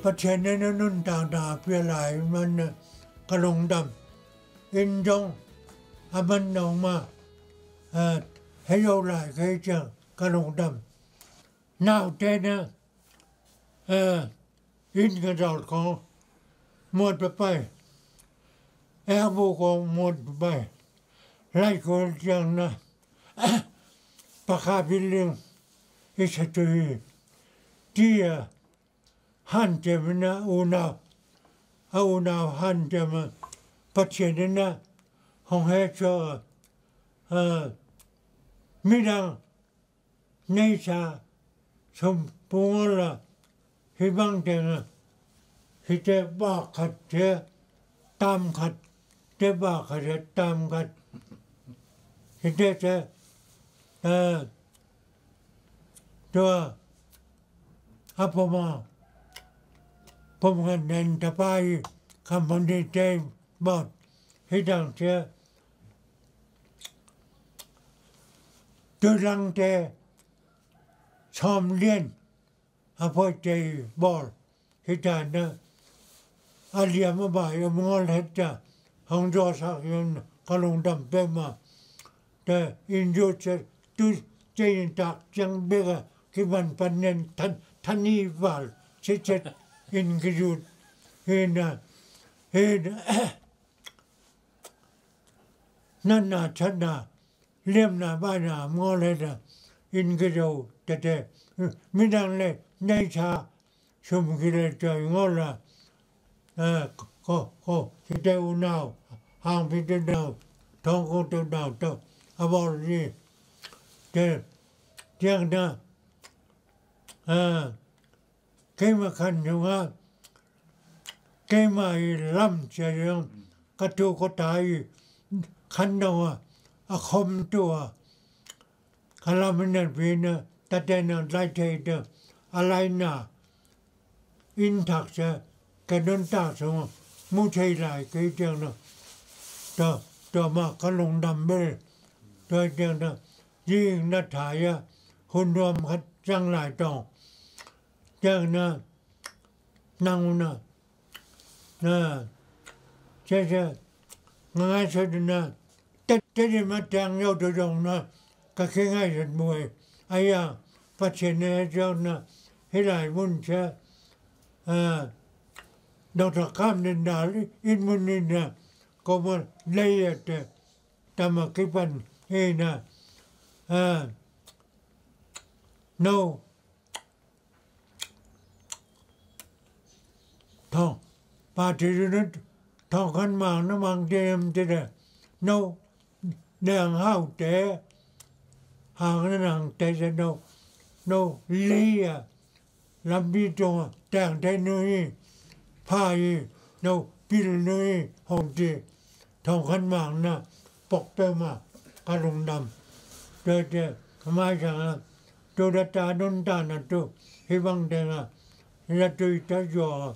ประเทศนี้นุ่นต่างดาเพื่อหลายมันกระลงดำอินจงมันออกมาให้เราหลายใครจะกระลงดำน่าเจนะอินกระดาษของหมดไปแอบบุกหมดไปไล่คนจังนะประคาบิลลิงอิสตุยที่ฮันเจมนะอูนาฮันเจมปัจเจนนะห้องเฮชมิดังในชาสมปูละฮิบังเจนะฮิเจบ้าขัดเจตามขัดเจบ้าขัดตามขัดฮิเจเจตัวอัปมาผมกันเดินตะไปคำพันธ์เจบอดให้ดังเจตัวดังเจชอมเลียนอภัยเจบอดให้ดังนะอาเลียมาบ่ายมงอลเฮจ้าห้องจอสักยันกลงดำเปมาแต่อินโดเจ chơi tạc chẳng biết cái văn bản nên thân y vào chết in cái rụt hình nên là chân là liêm là ba là ngô lên là in cái đầu tệ mình đang lên nhảy xa xung cái lên trời ngô là cái đầu nào hàng phía trên nào thông cô từ nào đâu bảo gì thế tiếng đó cái mà khăn chúng ta cái mà làm chơi rằng cái chỗ có tài khăn đâu không tua cái làm nên vì nó ta tên là lại chơi đó lại na in thạc sẽ cái đơn ta xong muốn chơi lại cái chuyện đó đó mà cái lồng đầm bê rồi chuyện đó riêng nó thải hôn đom khách răng lại tròn chuyện đó năng chứ ngay sau đó tết thì mà trang nhau từ đồng cái khi ngay rất mùi ai phát triển này cho hết lại muốn chứ đâu là cam nên đá ít muốn nên có một lấy ta mà cái phần hay no thôi bà thì nó thôi khăn màng nó mang thêm thế này no nàng hao té hàng nó nàng té ra đâu no lý làm đi cho tàng thế nơi phai no pil nơi hồng chị thôi khăn màng nè bọc tơ mà cái lồng đầm rồi thì mai rằng tôi đã trả nôn ta là tôi hy vọng rằng là tôi đã dò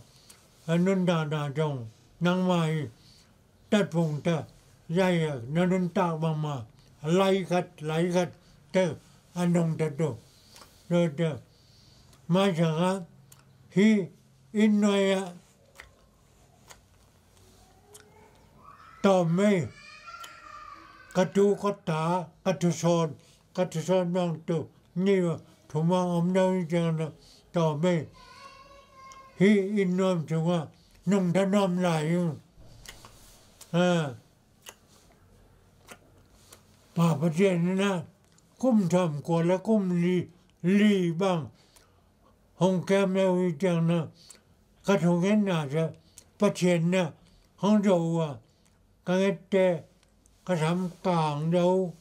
nôn ta trong năng mai tết vùng ta dây nó nôn ta bằng mà lấy gắt tới anh nông ta tôi rồi thì mai rằng khi in nói tò mê cái chú có ta cái chú son bằng tôi như thủ mang ông đâu chẳng là tò mê khi in nôm chúng nông ta nôm lại bà bà trên nè cũng thầm của là cũng lì bằng hồng kem đâu chẳng là cái thằng cái nào chứ bà trên nè không đâu cái cái thăm càng đâu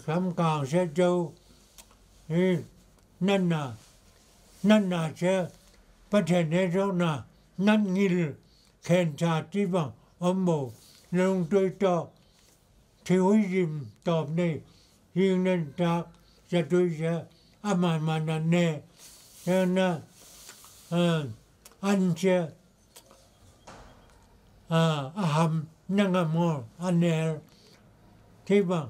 thăm càng sẽ đâu nên là chứ bà trên này đâu nè nên nghĩ khen chả tí bằng ông bố nên tôi cho thiếu dìm tòm này riêng nên chắc sẽ tôi sẽ mà là nè nên là anh sẽ hầm năng mò anh nè thế bằng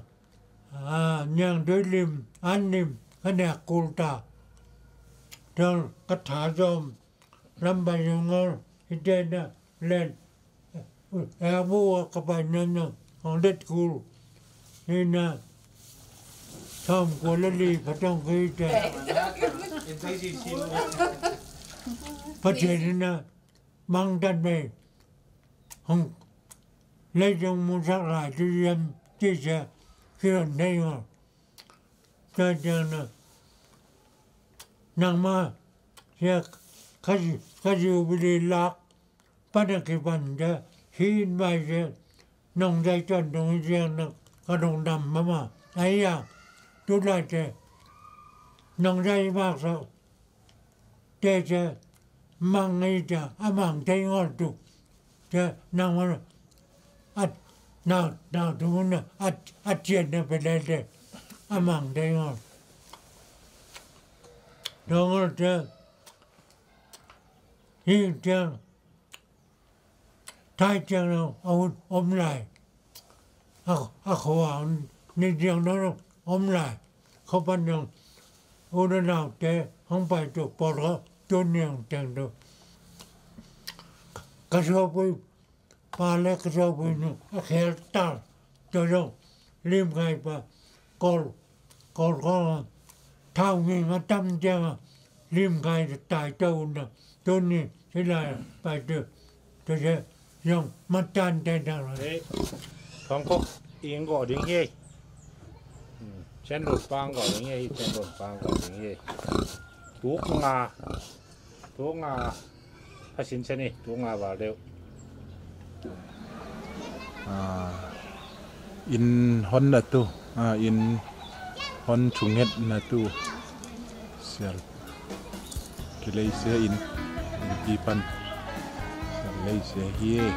nhang đối lim anh lim cái nè cô ta trong cái thả rôm làm bài ngon thì trên đó lên mua cái bài năng on đất cool nên là xong của nó đi phải trong cái trẻ phát triển nên mang chân về không lấy trong muốn sắc lại cho em chia sẻ khi lần đây mà cho nên là nàng mà sẽ cái gì bị lạc bắt được cái phần đó khi bài sẽ nông dây chân nông riêng là cái đồng đầm mà ấy tôi lại thế nông dây bác sao thế chứ mang ngay chứ mang thấy ngon tụ chứ nàng mà nào tôi muốn chuyện này phải lên thế mang thấy ngon đó là chứ hiện trường thái trường nào ôm lại khoan nên riêng đó ôm lại không phải rằng ô nó nào thế không phải được bỏ ra tôi niềng chẳng được cái số bùi bà lấy cái số bùi nó khéo ta cho đâu liêm ngay bà còn có thao nghề mà tâm chăng liêm gai tại châu nè tôi nè thế là phải được tôi sẽ dùng mắt tan tay nào đấy không có yên gọi đến nghe chen đột bang gọi đến nghe chen đột bang gọi đến nghe thuốc ngà hay xin xe này thuốc ngà vào đều in hon là tu in hon chung hết là tu sel cái lấy xe in đi pan lấy xe here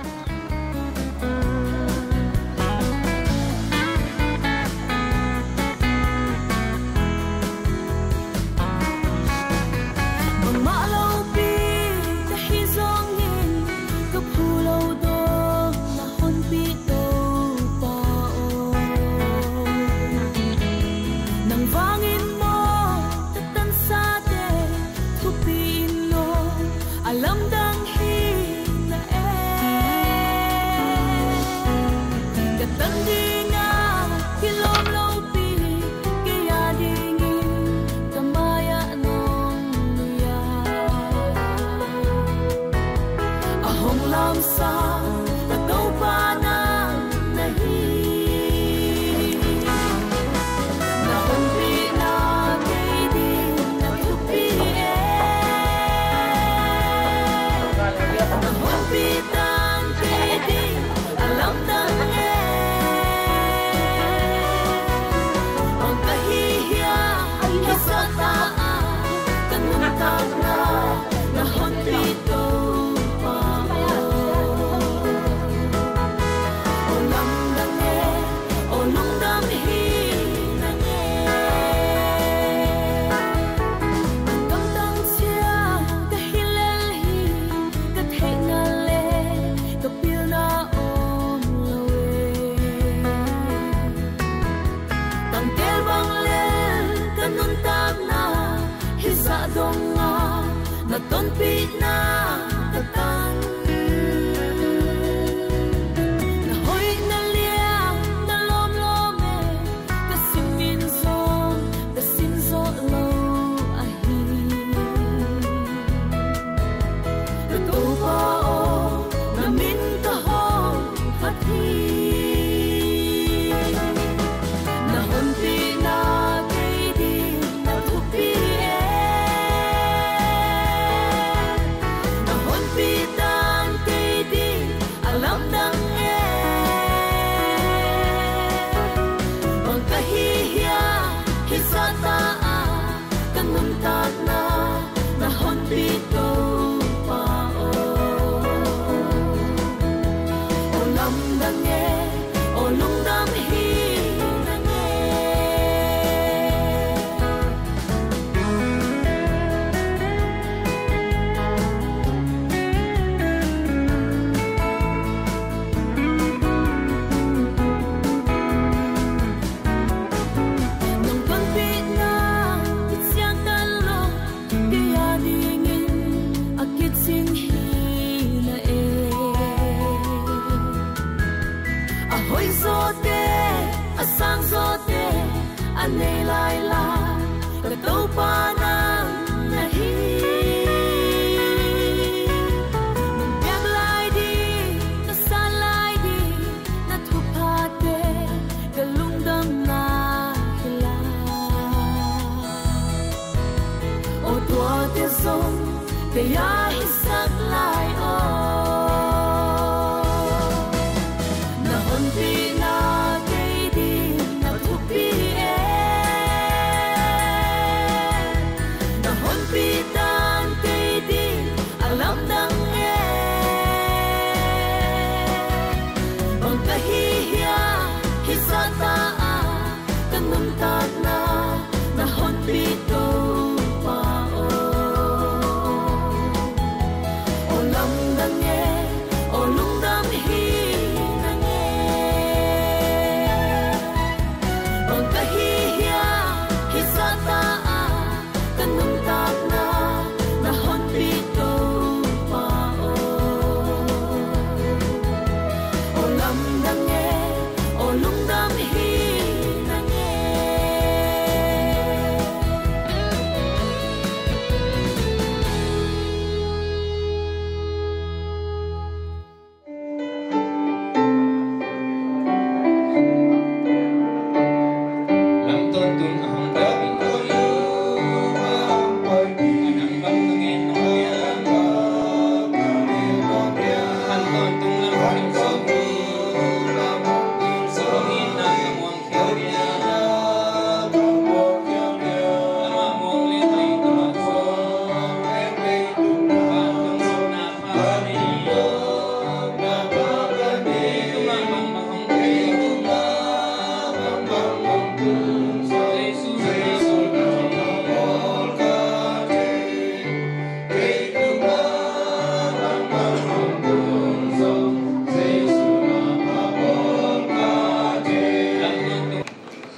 Đăng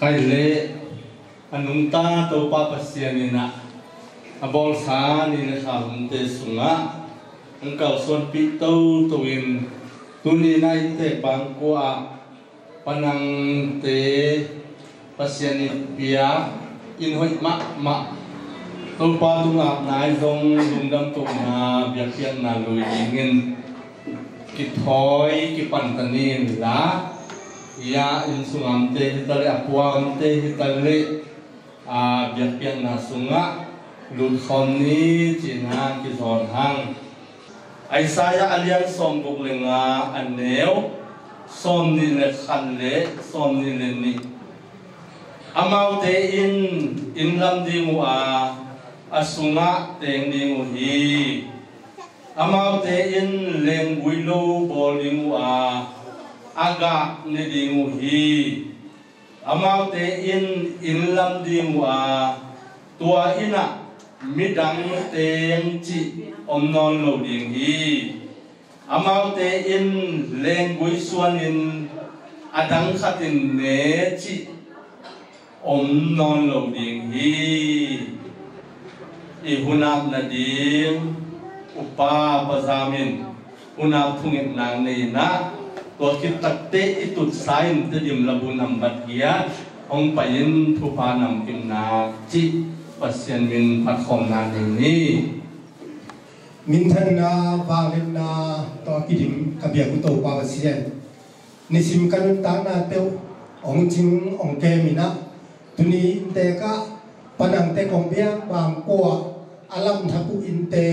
ngày lễ anh chúng ta tàu pa pasien na abol sa ni le kham te sunga ang kau son pi tàu tuin tuni nai te bang kwa panang te pasien pia in hoi ma tàu pa tu ngap nai dong lung dam tu na biak pian na lui ingin ki thoi ki pan tanin la ya in sungam te hitale apuam te hitale biak pian na sunga lut khom ni china ki zon hang ai saya alian som buk lenga aneu som ni le khan le som ni le ni amau te in lam di mu asunga teng di mu hi amau te in leng wilu bol di mu aga ni di mu hi amau te in lam di mu tua ina midang teng chi om non lo ding hi amau te in leng bui suan in adang khatin ne chi om non lo ding hi i hunap na ding upa pazamin hunap thungit nang nei na to kit takte itut sain te dim labun nam bat kia ong payin thu pa nam kim na chi pasien min pat khom na ni min than na wangin na to kidim kabia ku to pa pasien ni sim kan ta na teu ong ching ong ke mina tuni te ka panang te kong bia wang ko alam thaku in te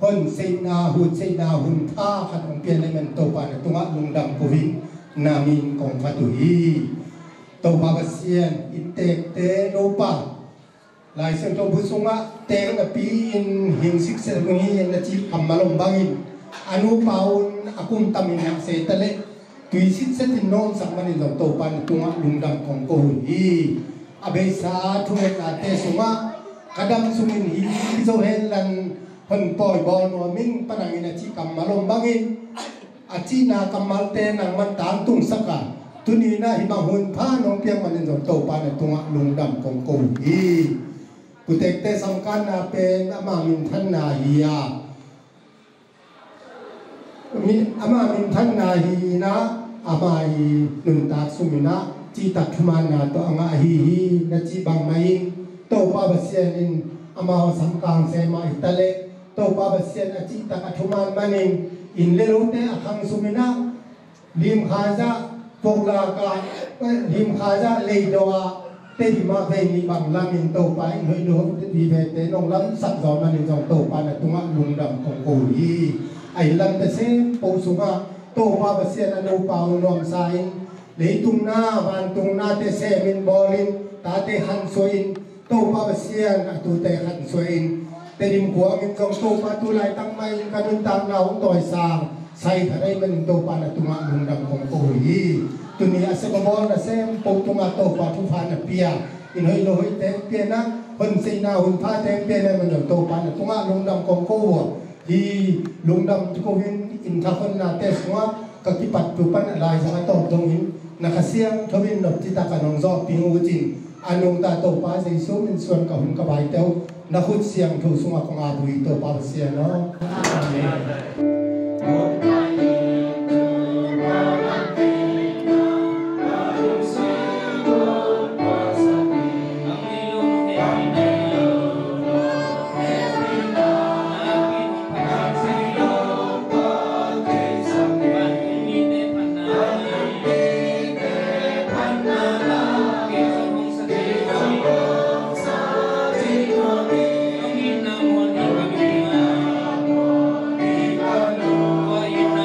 hon sei na hun tha khat ong pian le men to pa na tunga lung dam ko vin na min kong phatu hi to pa pasien in te no pa lai sen to busunga teng na pi in hing sik se ngi na chi kamalom bangin anu paun akum tamin na se tale tui sit se tin non sak mani lo to pan tunga lungdam kong ko hi abe sa thunget na te sunga kadam sungin hi zo hen lan hon poi bol no ming panang ina chi kamalom bangin achi na kamal te nang man tan tung saka tuni na hi hun pha nong piang mani lo to pan tunga lungdam kong ko hi kutek te samkan na pen ama min than na hiya ama min than na hi na ama hi nun ta sumina chi ta thuman na to anga hi na chi bang mai to pa basien in ama samkang se ma itale to pa basien a chi ta thuman manin in le ro te akhang sumina lim khaja pokla ka lim khaja leidoa te di ma ve ni bang lamin to pa in hoi do di ve te nong lam sak zo ma ni jong to pa na tunga lung dam kong ko hi ai lam te se po sunga to pa ba sian anu pa nom sai le tung na van tung na te se min bolin ta te han soin to pa ba sian atu te han soin te dim kwa min jong to pa tu lai tang mai kanun tang na ong toy sang sai tha dai man to pa na tunga lung dam kong ko hi tuni ase bol na sem po tunga to pa thu pha na pia in hoi lo hoi te pia na hun sei na hun pha te pia na man to pa na tunga lung dam kong ko hi lung dam ko hin in tha khon na te sunga ka ki pat tu pan lai sa to dong hin na ka siang thobin nop ti ta ka nong zo pingu jin anong ta to pa sei so min suan ka hun ka bai teu na khut siang thu sunga ko nga bui to pa sia no amen Hãy subscribe cho kênh Ghiền Mì Gõ để không bỏ lỡ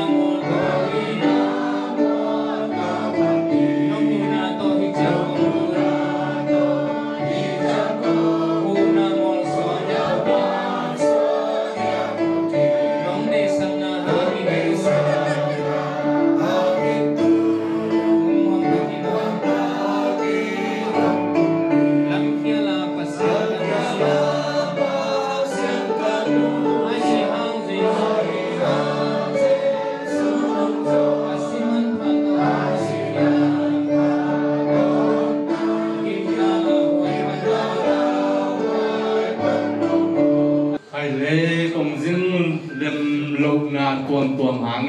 การกวนตัวหาง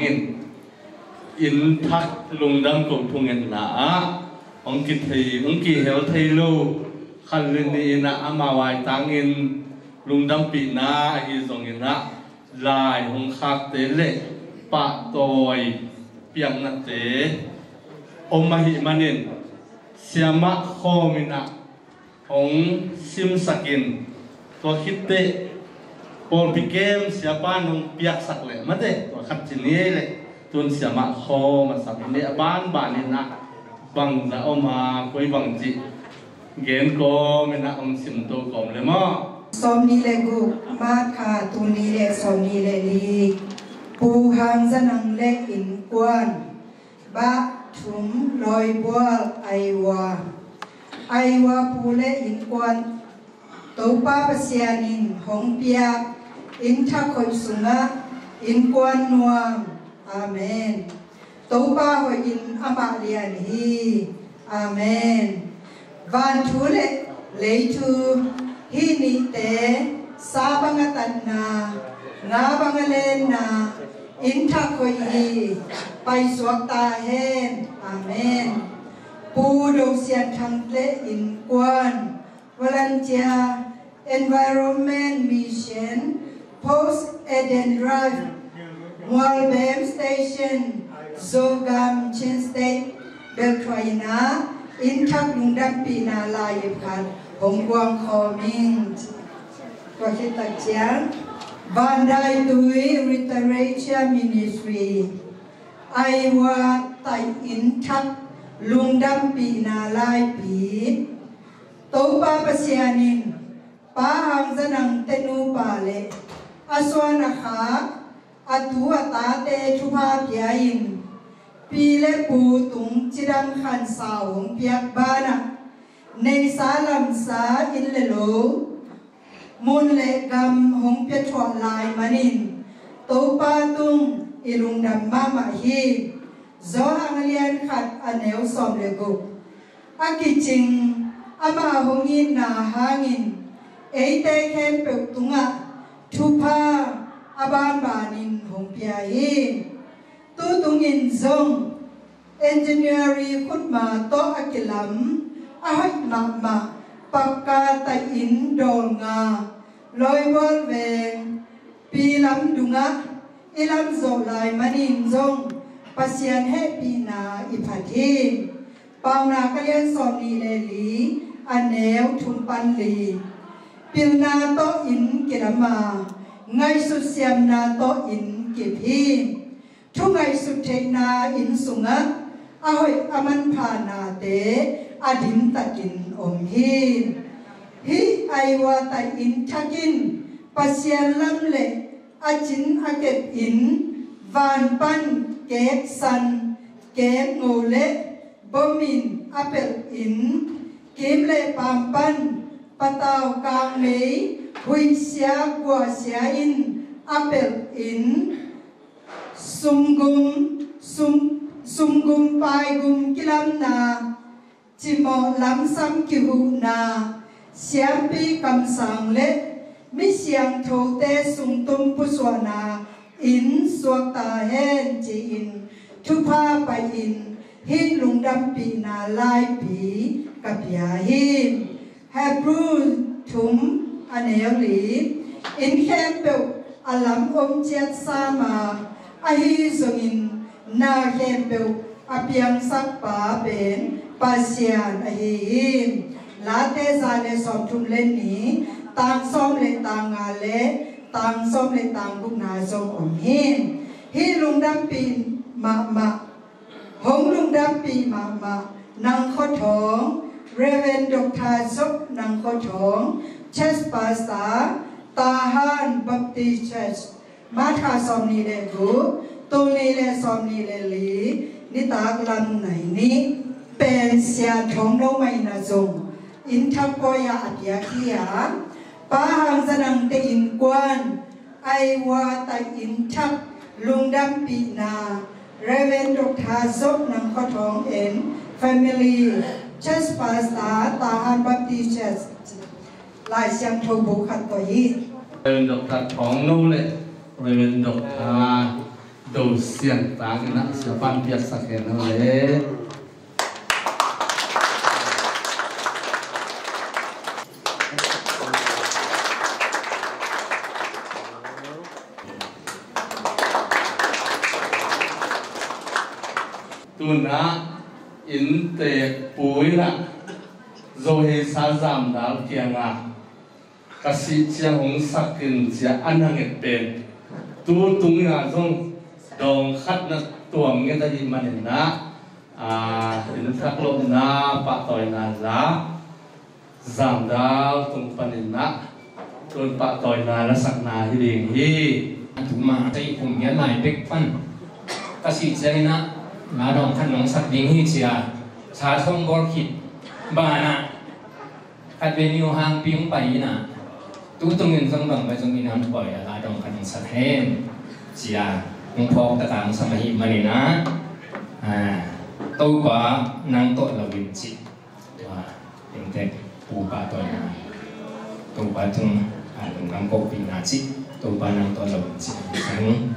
อินทักลุงดำกุทุงเงินหนาองกิไทยองกิเหวไทยลูขันเรนีนะอามาวายตังอินลุงดำปีนาอีสงอินะลายหงคักเตเลปะตอยเปียงนัดเตอมหิมันินเสียมะโคมินะองซิมสกินตัวคิดเตปอนพิเกมเสียบ้านองเปียกสักเลยมาเตตัวขัดจินีเลยตุนเสียมะโคมาสักเนี่ยบ้านนี่นะบังจะเอามาคุยบังจิเกณฑ์ก็ไม่น่าองสิมโตกอมเลยมั้งสมนีเลกุมาคาตุนีเลสมนีเลลีปูหังจะนังเล็กอินกวนบะถุมลอยบัวไอวาปูเลอินกวนตัวป้าเสียนินหงเปียอินทักคนสุงะอินกวนนัวอาเมนตัวป้าหัวอินอามาเลียนฮีอาเมนวันทุเลเลยทูฮินิเตสาบังตันนานาบังเลนนาอินทักคอยฮีไปสวกตาเฮนอาเมนปูดงเสียนทังเลอินกวนวลันเจีย Environment Mission Post Eden Drive Walbem Station Zogam Chin State Beltwayna อินทักลุงดับปีนาลายพันหงกวางคอมิงก็คิดตักเจียงบันไดตุย Restoration Ministry ไอวาไตอินทักลุงดับปีนาลายปีโตปาปเสียนินป้าหังจะนังเตนูปาเลอสวนาขาอตัวตาเตชุภาพยายินปีเลปูตุงจิรังขันสาวงเปียกบ้านะในสาลัมสาอินเลโลมุนเลกำหงเปียชวลายมันินโตปาตุงอิลุงดำมามาฮีโซหังเลียนขัดอเนวสอมเลกุอากิจิงอามาหงยินนาหางินเอเตแคมเปตุงะทุพาอาบานบานินหงเปียฮีตูตุงอินซงเอนจิเนียรีขุดมาโตอากิลัมอาหัยมาปักกาตาอินโดลงาลอยวอลเวงปีลัมดุงะอิลัมโซลายมันินซงปัสยันเฮปีนาอิพัทีปาวนากะเลียนสอนีเลลีอันเนวทุนปันลีปิลนาโตอินกิรมาไงสุเสียมนาโตอินกิพีทุกไงสุเทนาอินสุงะอาหอยอามันพานาเตอดินตะกินอมฮีฮิไอวาตะอินทักินปัสยันลัมเลอาจินอาเก็บอินวานปันเกกสันเกกโงเลบมินอาเปลอินกิมเลปามปันปะตาวกางเมยหุยเสียกัวเสียอินอาเปลอินซุมกุมปายกุมกิลัมนาจิโมลัมซัมกิหูนาเสียงปีคำสั่งเล็มิเสียงโทเตสุงตุมปุสวนาอินสวกตาเฮนจีอินทุพาไปอินฮิลุงดำปีนาลายปีกับยาฮิมแฮบรูทุมอเนลลีอินแคมเปลอลัมอมเจียสามาอาฮิซงอินนาแคมเปลอเปียงสักป่าเป็นปาเซียนอาฮิมลาเตซาเลสอมทุมเลนี้ต่างซ้อมเลต่างงาเลต่างซ้อมเลต่างบุกนาจงอมหินฮิลุงดำปีมาหงลุงดำปีมานังข้อท้องเรเวนดอกทาซบนังข้อท้องเชสปาสตาตาฮันบัพติเชสมาทาซอมนีเลกูตูนีเลซอมนีเลลีนิตากลันไหนนี้เป็นเสียท้องโนไม่นาจงอินทักปอยาอัตยาคียาป้าหังสนังเตอินกวนไอวาตาอินทักลุงดำปีนาเรเวนดอกทาซบนังข้อท้องเอ็นแฟมิลีเชสปาสตาตาฮันบัพติเชสลายเสียงโทบุขัดตัวยีเรเวนดอกทาท้องนู้นเลยเรเวนดอกทา đầu xiên tá cái nặng sẽ ban biệt sạc hẹn nó lẽ tuần á in tệ bối nè rồi hệ sa giảm đảo kia ngà các sĩ chiang hong sắc kinh chia ăn hàng nghẹt bền tu tung ngà trong đồng khát na tuồng nghe ta gì mà nên na in thắc lộc na pa toy na giá giảm đảo tung pan nên na tuần pa toy na là sắc na hi đình hi thủ mà thấy cùng nghĩa lại bích phân các sĩ chiang na là đồng khát nóng sắc đình hi chia cha thông bor khít bà na khát về nhiều hàng piếng bảy na tu tung in trong đồng với trong in ham bồi là đồng khát nóng sắc hen chia ông phò tất cả ông sắm hi mà nên na tôi quá năng tội là viên chỉ và những cái phù ba tội na tôi quá tung đồng năng cố bị na chỉ tôi quá năng tội là viên chỉ sáng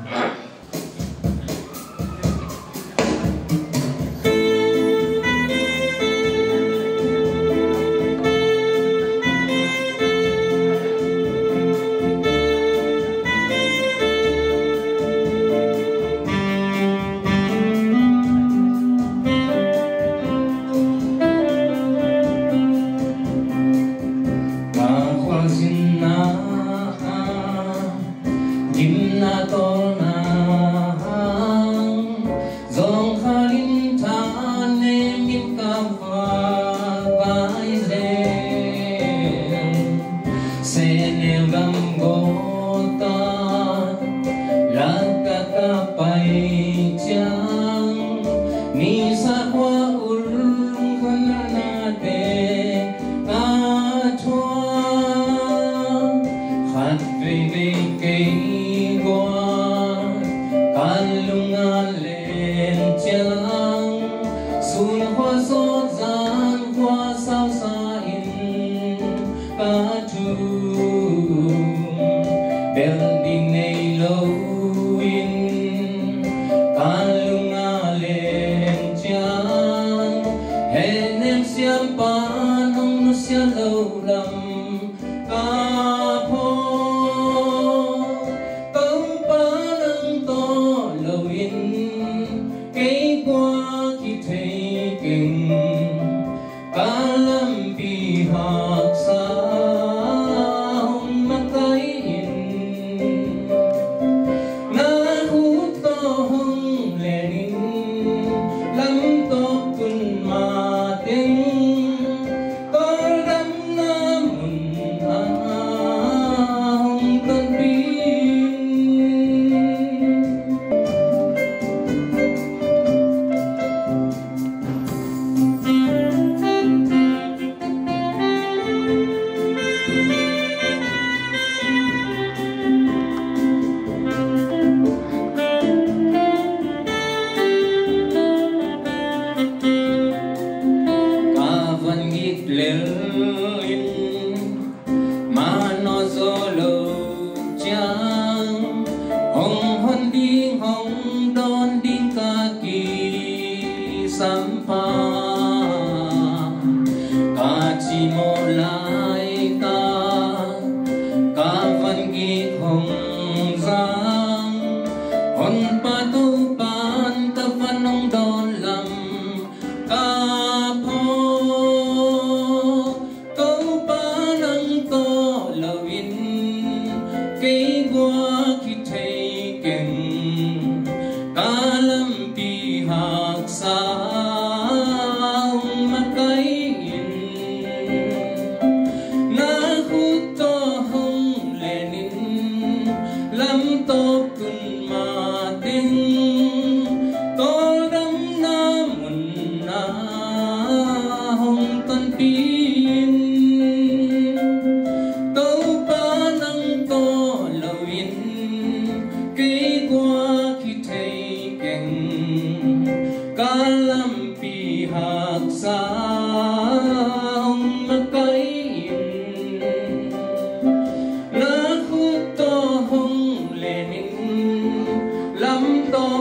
Lam to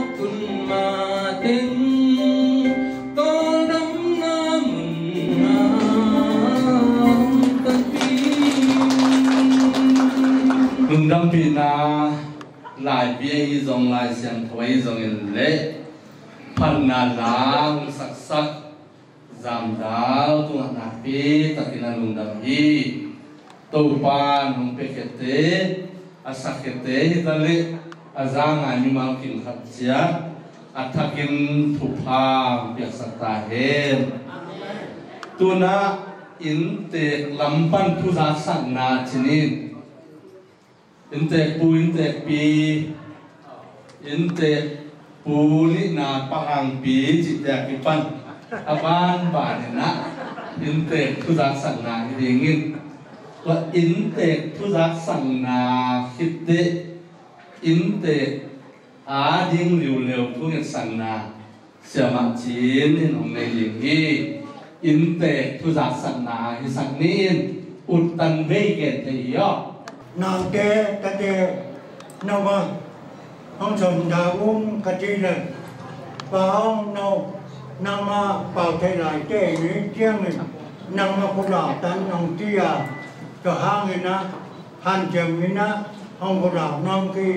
lâm phi na lại bia dòng lại xem thôi dòng in lệ phần na lang sắc sắc giảm đáo tung hạt nạp pi takin lùng đầm hi tàu pa nung pe kete asak kete hi tali azang ani mang kin khat chia athakin thupa biak sakta hen tuna in te lampan thu za san na chinin in te pi in te pu ni na pang pi chi te ki pan aban ba ni na in te thu za san na dingin và in te thu za san na khitte in te a ding liu thu ngin san na sia ma chin in ong nei ling hi in te thu za san na hi san nin ut tan ve ke te yo nào té ta té nào mà ông chồng đã uống cái gì này và ông nào nào mà bảo thế này té những chiang này nào mà cũng đào tan ông tia cho hàng người na hàng chém người na ông cũng đào nông kia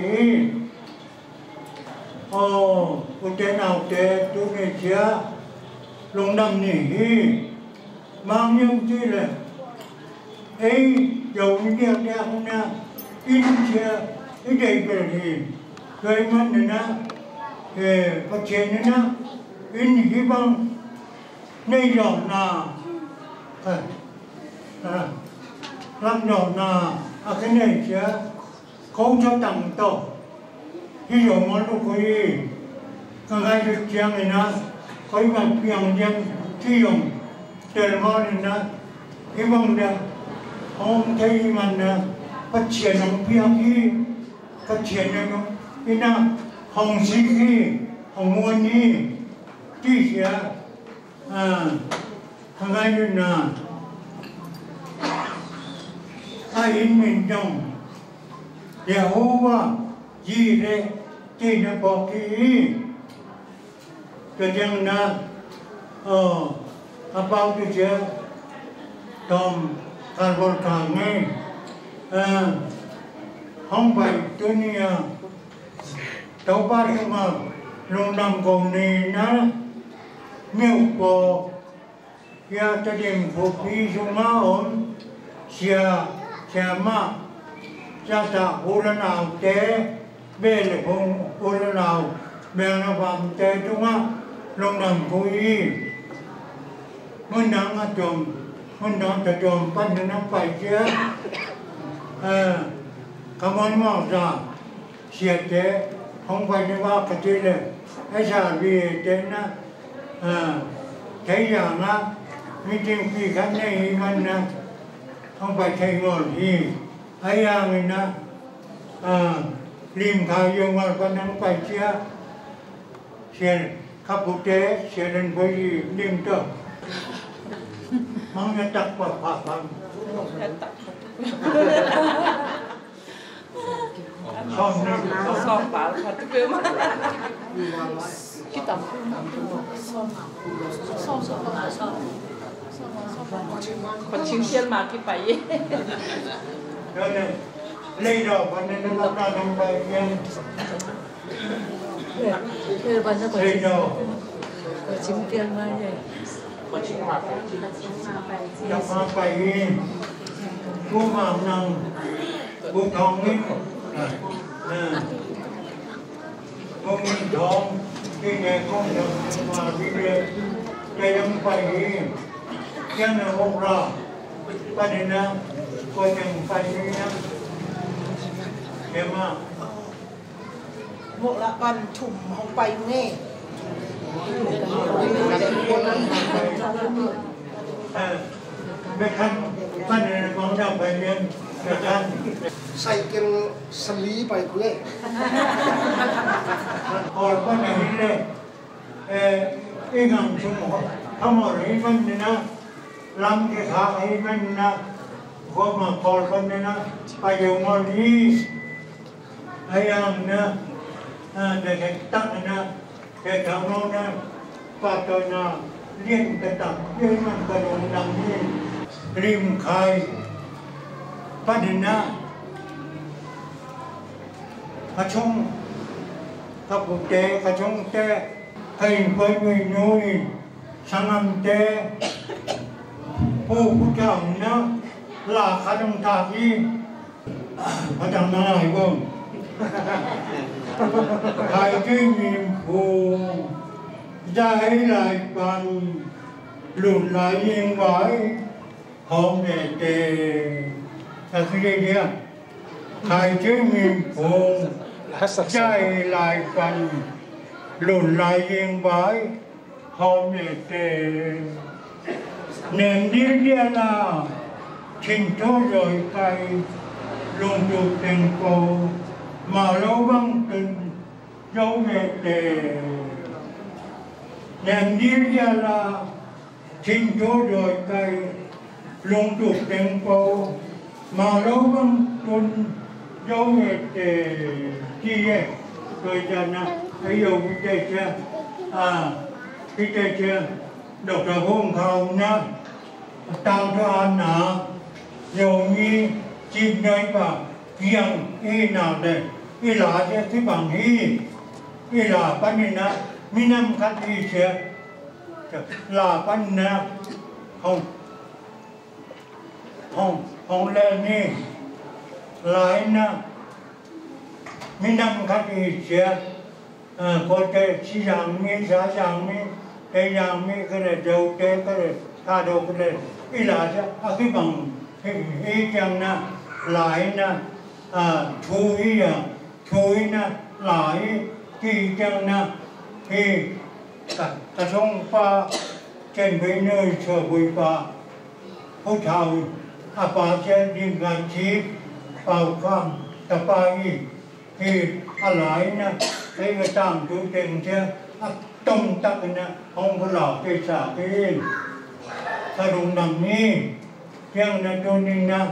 cái té nào té tôi nghe chia lồng đầm nỉ mang những chi này ấy dầu như đeo đeo không na in chia ít đây về thì rồi mình này na phát triển này na in hy vọng nay rồi na làm rồi na cái này chia không cho tặng tổ ví dụ món đồ coi cái gai được chiang này na coi bằng piang dân chi dùng tiền món này na hy vọng được ông thấy mình phát triển ông phía phát triển nó ina hồng sĩ khi hồng muôn đi chỉ sẽ thằng ai nữa nè ai in mình trong Jehovah gì đấy chỉ nó bỏ cái cái chân na about cái chuyện tomการบริการไงห้องไปตัวนี้ตัวบ้านมาลงนำกองนี้นะเมื่อพอยาจะเดินพบพี่สุมาอนเสียมาจะตะอุลนาวเตเบลพงอุลนาวเบลนาวามเตจุงะลงนำกุยมันนังจมมันนอนจะจมปั้นน้ำไฟเชื้อขมอนมองจ้าเสียเจ๊ห้องไฟในว่ากระจิเลยไอ้ชาบีเจนนะใช้อย่างนะมีจริงปีกันในมันนะห้องไฟใช้งอนอีไอ้ยางนี่นะริมขายงวันปั้นน้ำไฟเชื้อเสียขับบุเตะเสียเดินไปริมเตอmang cái tập vào phạm bằng xong bảo thật cái mà cái tập còn chịu tiền mà cái phải rồi này lấy rồi còn nên nó làm ra không phải tiền lấy rồi chịu tiền mà vậy Đọc hoa phải cô vào nằm cô thong ấy cô mình thong cái này không được mà đi lên cái không phải cái này không ra cái này nè coi chẳng phải như nha em à một là con chùm không bay ngheไม่คันปั้นในมองดาวไปเรียนไม่คัน ใส่เกลสลีไปกูเลย ออกปั้นอย่างนี้เลยอีกอย่างชั่วโมงทั้งหมดนี้มันนะลำที่ขาให้มันนะพวกมาพอปั้นนะไปอยู่มอนี้ไอ้ยังนะเด็กตั้งนะเด็กทางโน้นนะปัตตานีเลี้ยงกระตับเลี้ยงมันกระโดดดังนี้ ริมคายปั้นนะ chung các quốc tế các chung tế hay với người nuôi sang năm tế ô quốc trọng nó là khá trong ta đi ở trong nó này không hai cái nhiệm vụ ra ấy lại còn lùn lại nhiên với hôm nay để ta cứ đi đi hai cái nhiệm vụ chạy lại còn lùn lại nhiên với hôm nay để nên đi đi là trình thô rồi cái luôn được thành phố mà lâu băng tình dấu nghệ để nên đi đi là trình thô rồi cái luôn được thành phố mà lâu băng tình dấu nghệ để chi vậy rồi cho nó ví dụ cái chưa cái chưa đọc là hôm sau nhá tao cho anh nè nhiều như chim nơi và kiêng y nào đây y là cái bằng y là ban này nè mi năm khách y chưa là ban nè không lên đi lại nè mi năm khách y chưa có thể chỉ rằng mi giá rằng mi cái rằng mi cái này đầu cái này ta đâu cái này y là cái bằng y chăng na lại na thui na lại kỳ chăng na thì ta xong pha trên với nơi chờ với pha hỗ trợ apa trên đi ngang chi vào cam ta pha y thì lại na cái người tam tu tiền chứ tâm tắc na không có lọt cái xả cái ta đúng nằm đi yang na tuning na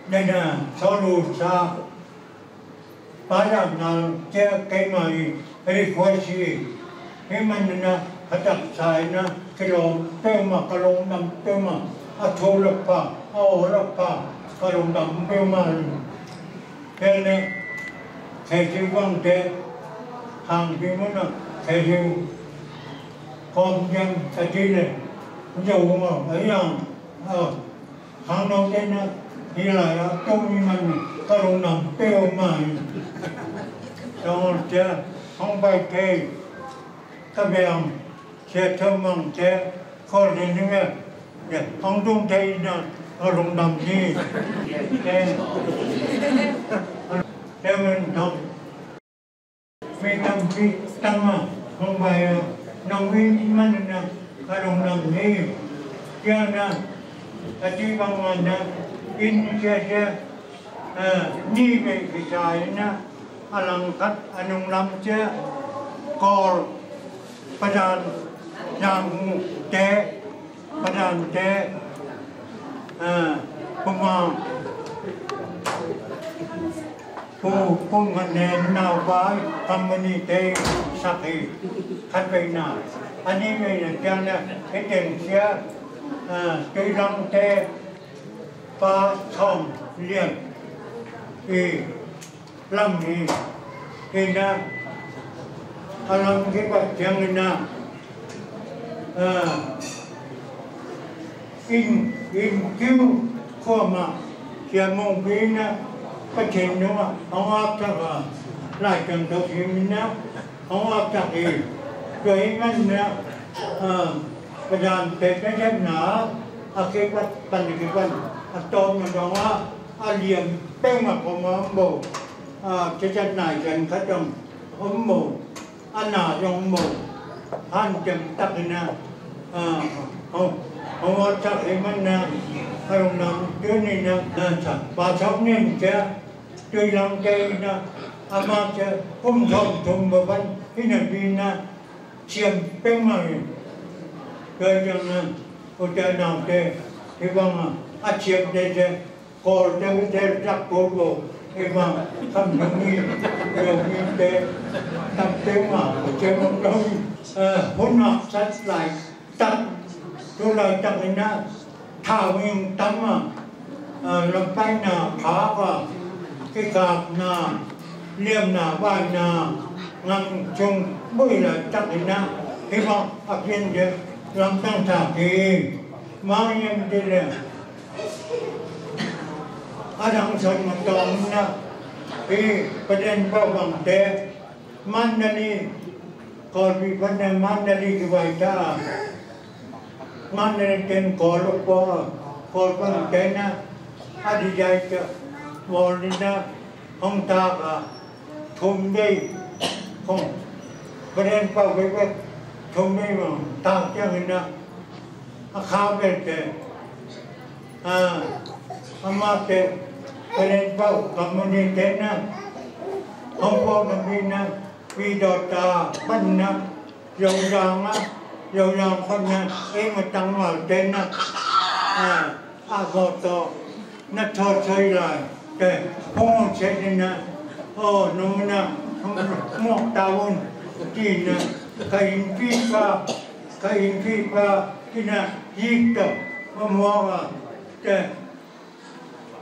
đây là số lù sa ba trăm nào che cái mày cái khoai chi cái mình na hạt đặc sai na cái lồng tơ mà cái lồng nằm tơ mà thô lập pa lập pa cái lồng nằm tơ mà cái này cái gì quăng thế hàng cái món nào cái gì con dân cái gì này dù mà ấy là hàng đầu tiên thì là trong mình có đồng nằm tiêu mà rồi chứ không phải thế các bạn sẽ thơm măng sẽ còn đến nữa không đúng thế là có đồng nằm gì theo mình không vì nằm khi tăng mà không phải nằm vì mình là có đồng nằm gì cho nên chỉ bằng mình in che như vậy cái trái na anh cắt anh làm che cò padang yang che padang che pumang pum ngân nào phải community sắc thì khách về nào anh ấy về là cho nên cái tiền xe cái răng che ba thòng liền thì làm thì na làm cái vật chẳng na in cứu khoa mà giờ mong cái na cái chuyện đó mà ông áp chắc là lại cần thực hiện na ông áp chắc thì rồi anh na cái đàn tết cái chất nã cái vật bằng cái vật tôm mà đó liềm bên mặt của ông bồ cái chất này cần khách trong ông bồ anh nào trong bồ han chừng tắc na ông chắc thì mình na ông nằm dưới này na bà sống nên chứ tuy lòng cây na mà chứ không thùng mà vẫn cái này vì na chiêm bên mặt rồi cho nên cô chơi nào chơi thì vâng chiêm đây chơi cô chơi chắc cô bộ thì vâng không đồng ý rồi như thế tập tiếng mà chơi một đông hôn học sách lại tập tôi lời tập hình na thảo nguyên tâm mà làm tay nào khó và cái cạp na liêm na vai na ngang chung bơi là chắc thì na hy vọng áp viên chứ làm tăng thả kỳ mang nhân đi lên đang sống một tổng na khiประเด็นเบาบางแต่มันนี่ก่อนมีปัญหามันนี่กี่วันจ้ามันนี่เป็นก่อนลูกพ่อก่อนบางแต่นะอดีตจะวอลนี่นะห้องตากะทุ่มได้ของประเด็นเบาไปว่าทุ่มได้มั้งตากจังนะข้าวเป็นแต่อามาแต่ประเด็นเบากับมันนี่แต่นะห้องพ่อกับพี่นะวิดอตาปั้นนะยาวยาวนะยาวยาวคนนะมาตั้งมาเด่นนะอาโกโตนัททอดใช้ไรแต่ห้องเช็ดนะโอ้นู่นนะหมอกตาวนจีนนะใครยิงพี่ป้าที่นะยิงตบมามัวว่าแต่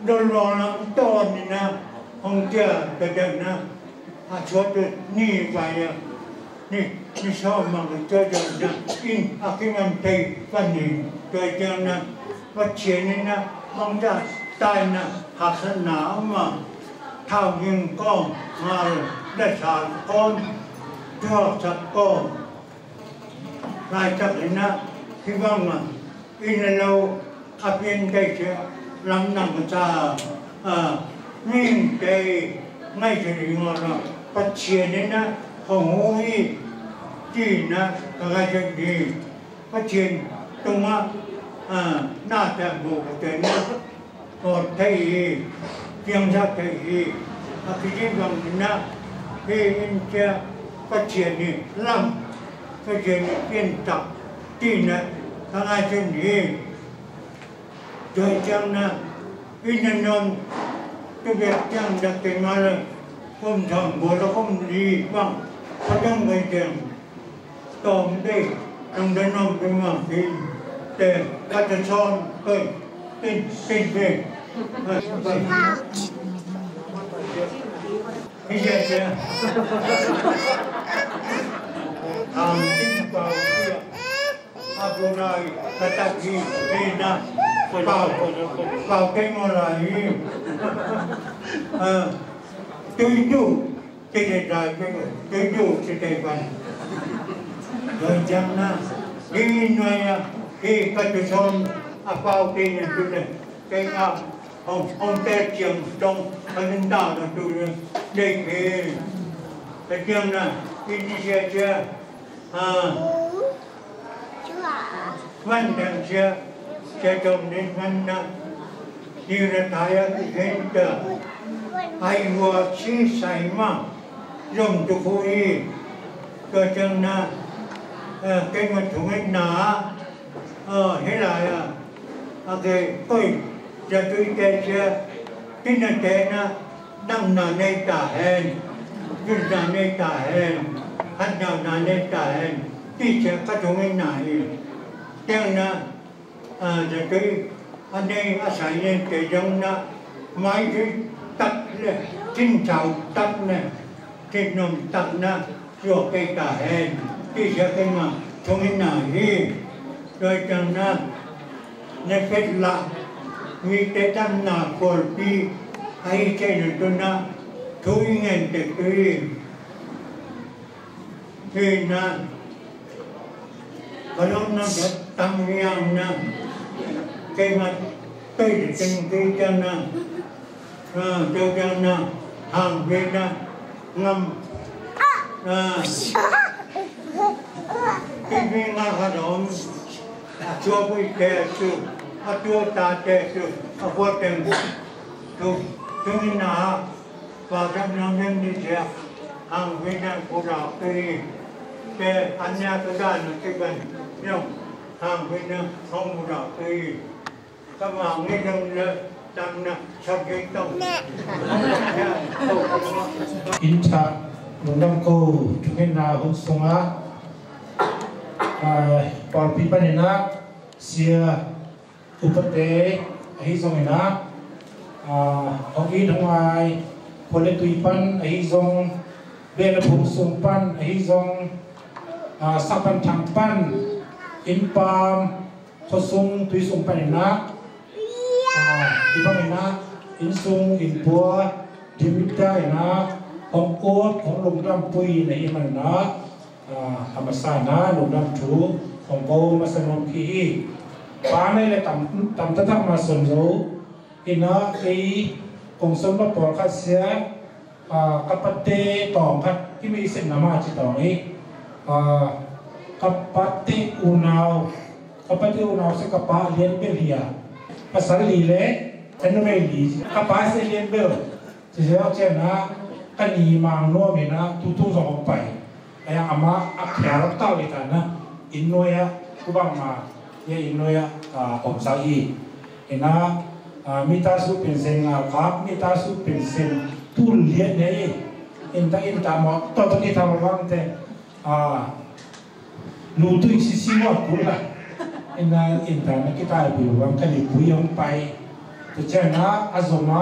โดนรอน้ำต้นนี่นะห้องเจ้าแต่เดินนะชดนี่ไปนี่ชอบมากเจอเดินนะอินอาคิมันเตยวันนี้เจอเดินนะว่าเชียนี่นะห้องจะตายนะหักสนามมาเท่ายิงก้องมาได้สารก้อนชอบสักก้อนนายจักรนะที่ว่างมาอินเราอาเพียนได้เชื่อลำนังกระนิ่งใจไม่ใช่ยังไงปัจเจียนี่นะของหูยจีนะอะไรจะดีปัจเจียนตรงว่าน่าจะบุกแต่นะกอดไทยเพียงชาติไทยอาคิดว่านะที่อินเดียปัจเจียนนี่ล้ำปัจเจียนนี่เปลี่ยนตับจีนะอะไรจะดีโดยจังนะอินนนท์ก็แบบจังดักเต็มมาเลยผมทำบัวแล้วผมดีบ้างเขาต้องไปเดินตอมได้ต้องเดินนำไปมาทีแต่ก็จะชอนเฮ้ยติดไปไม่ใช่เจ้าทำติ้งเปล่าเพื่ออาบุญายกระตักทีดีนะเปล่าเก่งอะไรtôi du cái đề tài tôi du cái đề văn rồi chẳng na cái nơi cái cái son bao cái này tôi này cái ông tết trường trong cái lãnh đạo là tôi đây cái trường na cái gì chưa văn đằng chưa trồng đến văn na như là thái cái hiện tượng ai vừa chi sai mà dùng cho phụ y cơ chân na cái mặt thùng ấy nã thế lại cái tôi giờ tôi kể chưa cái này thế na đang nà này trả hèn cứ nà này trả hèn hát nào nà này trả hèn tí sẽ các thùng ấy nã chân na giờ tôi anh đây sai nên cái giống na máy cái tắt này chính chào tắt này trên nông tắt na ruột cây cả hèn tí sẽ cái mà không cái nào hi rồi chẳng na nên phết lạ vì tế tâm na của đi hay chơi được tôi na thui ngàn để tôi thì na có lúc nó sẽ tăng ngang na cái mà tôi để tình cái chân na cho chân na hàng về na ngâm cái viên ngã hạt ôm chua bụi tè chua chua ta tè chua vô tình chua chua na và các nam nhân đi theo hàng về na của đạo tây tè anh nhà tôi đã nói cái bên nhau hàng về na không của đạo tây các bạn nghe rằng là tăng na sau cái tông in cha nong ko chungin na hung sunga par pipanina sia upate hi zongina hoki dhangai คนเล่นตุยปันไอ้ซองเบลพงส่งปันไอ้ซองสับปันทางปันอินปามทศงตุยส่งปันนะที่บ้านนะอินส่งอินปัวดิมิได้นะของโอ๊ตของลงน้ำปุยในมันนะธรรมศาสตร์นะลงน้ำถูของโบมาสนมขีป้าในเลยต่ำตั้งมาสนรู้อินะไอ้องสมบัติปอคัสเสียกับปฏิต่อพัดที่มีเส้นน้ำมาจิตต่อนี้กับปฏิอุณาวกับปฏิอุณาวสกับปะเลียนเบลียภาษาลีเล่แต่ไม่ลีกับปะเซเลียนเบลจะเสียเช่นนะกันนีมังนัวมีนะทุกๆสองไปไอ้อามาอักแถวเต้าอีกันนะอินโนยะกูบังมาเยอินโนยะองศาอีเห็นนะมิตาสุเป็นเซงครับมิตาสุเป็นเซงตุลเลียนเนี่ยอินตามอตอนนี้ทำวันเตลูตุยซิซิวะกุละอินตานักกีฬาบิววันกันอีบุยองไปแต่เจ้านะอาสมา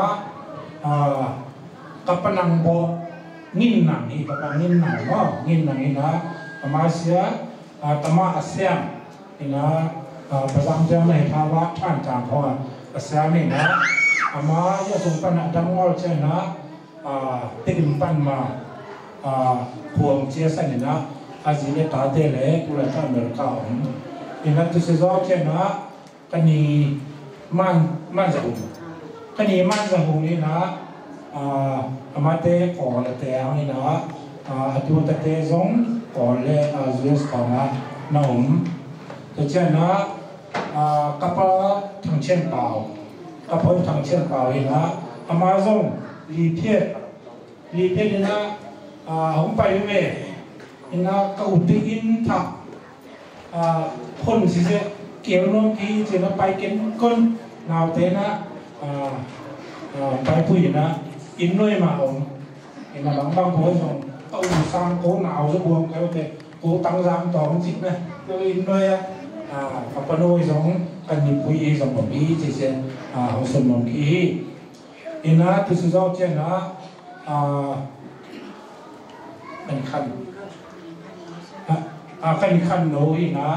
กับปนังโบงินหนังนี่กับงินหนังว่างินหนังนี่นะธรรมะเสียธรรมะอาเซียนนี่นะภาษาอังกฤษในภาวะท่านจางเพราะอาเซียนนี่นะอามาอย่าส่งปัญหาดังว่าเช่นนะติดปัญมาพวงเชียสันนี่นะอาศัยในตาเตะเลยตุลาการเมืองเก่านี่นะที่เสียเช่นนะกันนี่มันจะหุ่นกันนี่มันจะหุ่นนี่นะอามาเตะก่อนเตะนี่นะตัวเตะซงก่อนเลยจุดสองนะน้องแต่เช่นนะกับทางเชียงเปล่ากับทางเชียงเปล่านี่นะอามาซงลีเพียนี่นะผมไปเว้ยนี่นะก็อุติอินทับคนสิเจเกี่ยวน้องที่จะมาไปเก็บก้นนาวเตนะไปพูดนะอินด้วยมาองอินมาบางคนส่งเอาสร้างโคหนาวจะบวมแล้วแต่โคตั้งรามต่อมันจิตนะก็อินด้วยกับปนวยส่งกันยิบพูดส่งแบบนี้ที่เช่นเขาส่งน้องที่อินนะที่สุดแล้วเช่นนะเป็นขั้นขั้นโน้ยนะ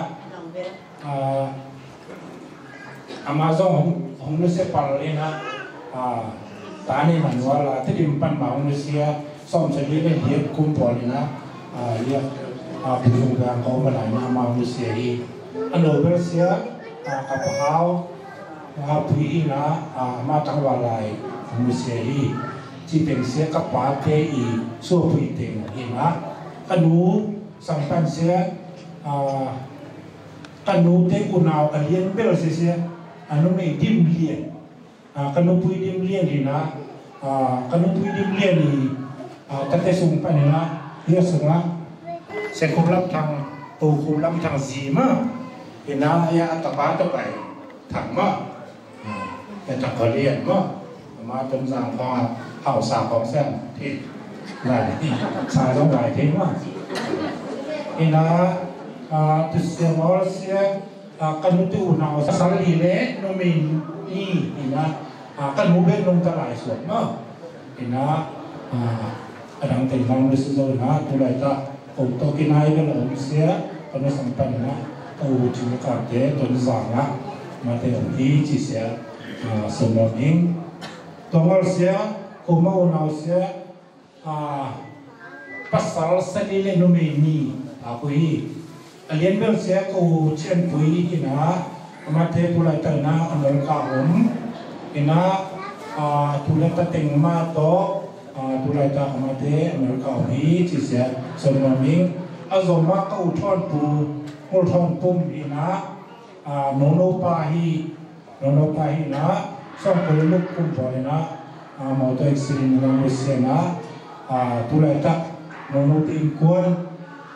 อามาส่งของนุสเซปัลเลยนะตานี่มันว่าละที่ดิมปันมาอุนุเซียซ่อมเฉลี่ยเป็นเดียบคุ้มพอเลยนะเรียกผู้ชมการเขามาหลายมาอุนุเซียอีอันโนเบลเซียกับเขาผู้อีนะมาตั้งวันไรอุนุเซียอีที่เป็นเสียกับปาเทอีสู้ผู้อีเต็งอีนะอันนู้สัมพันธ์เสียอันนู้เทกุนาวเลียนเบลเซียอันนู้ไม่ดิมเลียนกันนุยดิมเลียนดีนะกันนุยดิมเลียนดีตั้งแต่ส่งไปนี่นะเรียกส่งละเส้นคุมลำทางตูคุมลำทางสีมาเห็นนะยาตะปาตะไปถังมาแต่ถังเขาเรียนมาจนสั่งพอเห่าสาของแซมที่ไหนสายต้องไหลทิ้งว่าเห็นนะตุเสียงว่าเสียกันนุตูนาวสังลีเล่โนมินนี่นะกันมูเบนลงตลาดสวนเนาะนี่นะดังเต็มฟังดูสิโซนะตุลาตาผมโตกินให้เป็นองค์เสียตอนสัมปันนะตัวจุกาเตตัวสังนะมาเตองค์ที่จีเสียสมบูรณ์ตัวงอเสียคุมาอุนาวเสียภาษาสลีเลนุเมนีคุยเรียนเรื่องเสียกูเช่นปุยนะมาเทตุลาตานะอันนั้นข้าวอินะตุลาตาเต็งมาโตตุลาตามาเทอันนั้นข้าวนี้ที่เสียสมมิงอาสมาก็อุทอนปูอุทอนปุ่มอินะโนโนปาฮีนะสองคนลูกปุ่มพอเลยนะมาตัวเอกสิรินงเสียนะตุลาตาโนโนติงควร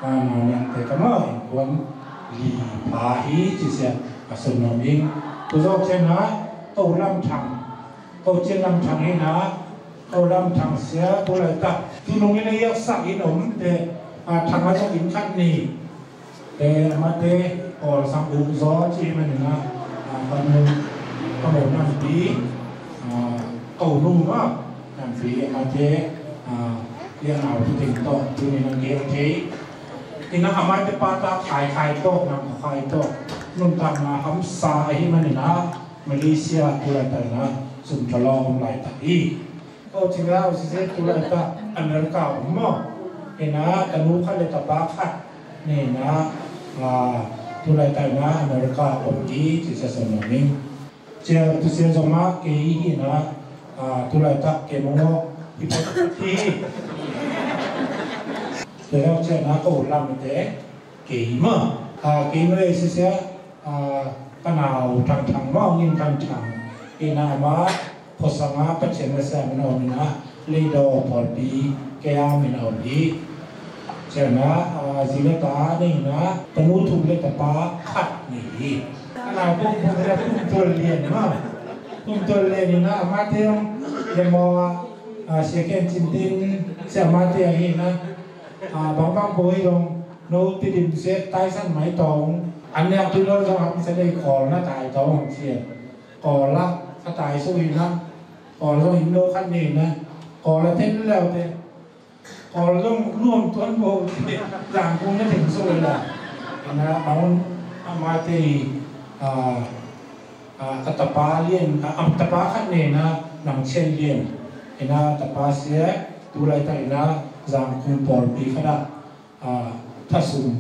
yang terkenal yang di pahi jisya astronomi tu so chena to lam thang ni na to lam thang sia tu lai ta tu nong ni yak sak in te thang ma so in khat ni te ma te or sang u zo chi man na kan mo nam bi ko nu ma nam phi mà thế liên nào tu tình to tu nên năng kiệt thế thì nó hàm ai để pa ta khai to nam khai to nung tam na ham sa hi manina Malaysia tu lại tại na sum chalong lại tại có chừng nào sẽ tu lại ta America mà thì na tanu khai lại ta ba khai này na tu lại tại na America ông đi chỉ sẽ sống mình giờ tu sẽ giống mà cái gì na tu lại ta cái mong thì theo chuyện nó có làm thế kỹ mà kỹ mà sẽ cái nào thằng mau nhưng thằng cái nào mà phật sang á phát triển ra mình nói mình lấy đồ phật đi cái mình nói đi chuyện nó gì là ta này nó tận nút thuộc lấy ta khát nhỉ cái nào cũng là cũng tuần liền mà cũng tuần liền nó mà theo để mà sẽ kén chín tin sẽ mà theo gì nó bang bôi long nô ti dim sẽ tai san máy tòng anh em tôi nói rằng sẽ đây còn nó tài tòng chuyện còn là cái tài số hình năm còn là hình nô khăn nền này còn là thế nào thế còn luôn tuấn bộ giảm cũng nhất định số là ông mà thì cái tập ba liên tập ba khăn nền nằm trên liền thì tập ba sẽ tu lại tại giảm cùng bol bị khá thà sum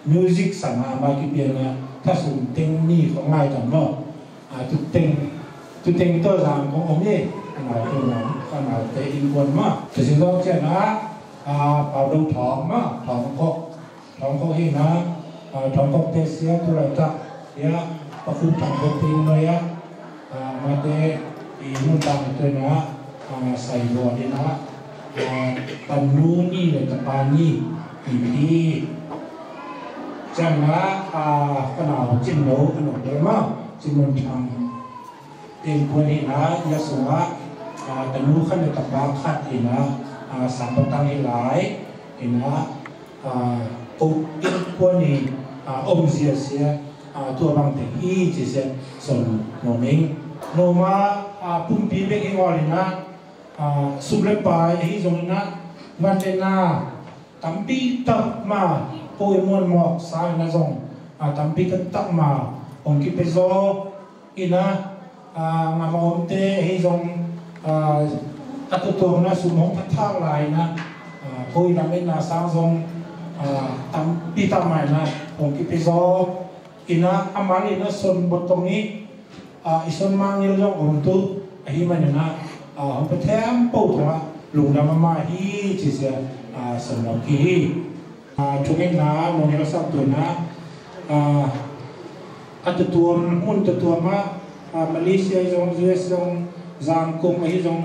music sama mà cái biên thà sum tiếng niของai tầm nó tu tiếng tôi giảm cũng ông ấy nào tôi nói cái nào để in quân mà thì chúng tôi sẽ bảo đầu thòng mà thòng có gì thòng có thế sẽ tu lại ta ya và cũng thòng có tiếng nói mà để luôn tăng tôi sai bộ đi tanu ni le tapani ini chẳng cái nào chim nấu cái nào đấy mà chim nấu chăng tiền quân thì ya sua tanu khăn le tapang khát thì sản phẩm tăng lên lại thì ông tiền quân thì ông xia tua bằng tiền y chỉ sẽ sống nô mình nô mà pum pi bên cái ngồi sum lepai hi zong na ngantena tampi tak ma poi mon mok sai na zong tampi tak ma ong ki pezo ina ngamom te hi zong atutom na sumong pathang lai na poi na men na sang zong tampi tak mai na ong ki pezo ina amali na son botong ni ison mangil zong ong tu hi manana ông phải thêm bầu ra lùng làm mà hi chỉ sẽ sản phẩm kỳ chúng em là một người sáng tuổi na at tuam mun tuam mà Malaysia trong US trong Giang Công ấy trong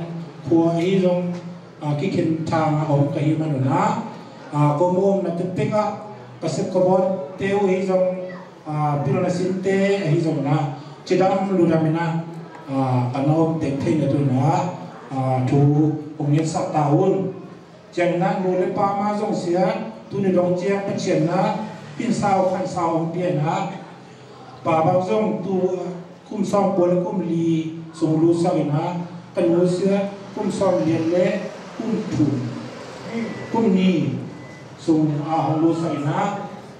Phua ấy trong cái kinh thang ông cái mà nó có mồm là tiếp tiếp cái sự có bọn tiêu ấy trong Pirana Sinte ấy trong na chỉ đam lùi ra mình na anh ông tiếp thêm là tôi na chú ông nhận sắc tàu chẳng nan nô lệ pa ma dòng xía tu nên dòng chiang phát triển pin sao khăn sao ông tiền bà bao dòng tu cung song bồ là cung lì sùng lu sao cần lu xía cung song liền lệ cung thủ cung nhì sùng hồng lu sao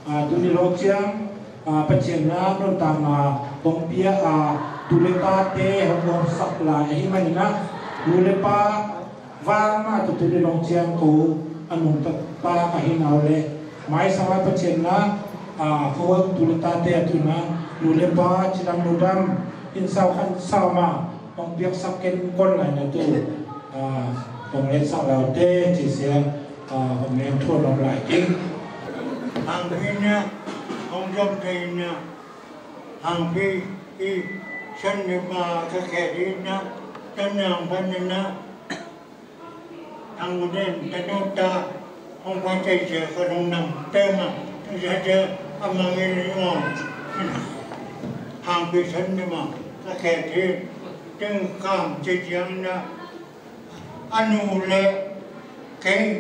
tu nên dòng chiang phát triển nông tàng bông bia tu lệ pa te hồng sắc lại hi mà lu lepa vang ma tu tu long chiang ko anung ta pa ka hinau le mai sama pachen na ko tu le ta te tu na lu lepa chidam lu dam in sao khan sao ma ong biak sak ken kon lai na tu ong le sa lao te chi se ong le thua long lai king hàng phi nha ông dòng thầy nha hàng phi y sân đi mà cái kẻ đi nha cái nào phân nha hàng đêm cái nốt ta ông quan chạy chờ có đông nằm tên mà ra chờ ông mang đi ngon hàng phi sân đi mà cái kẻ đi chân cảm chạy chẳng nha anh u lệ cái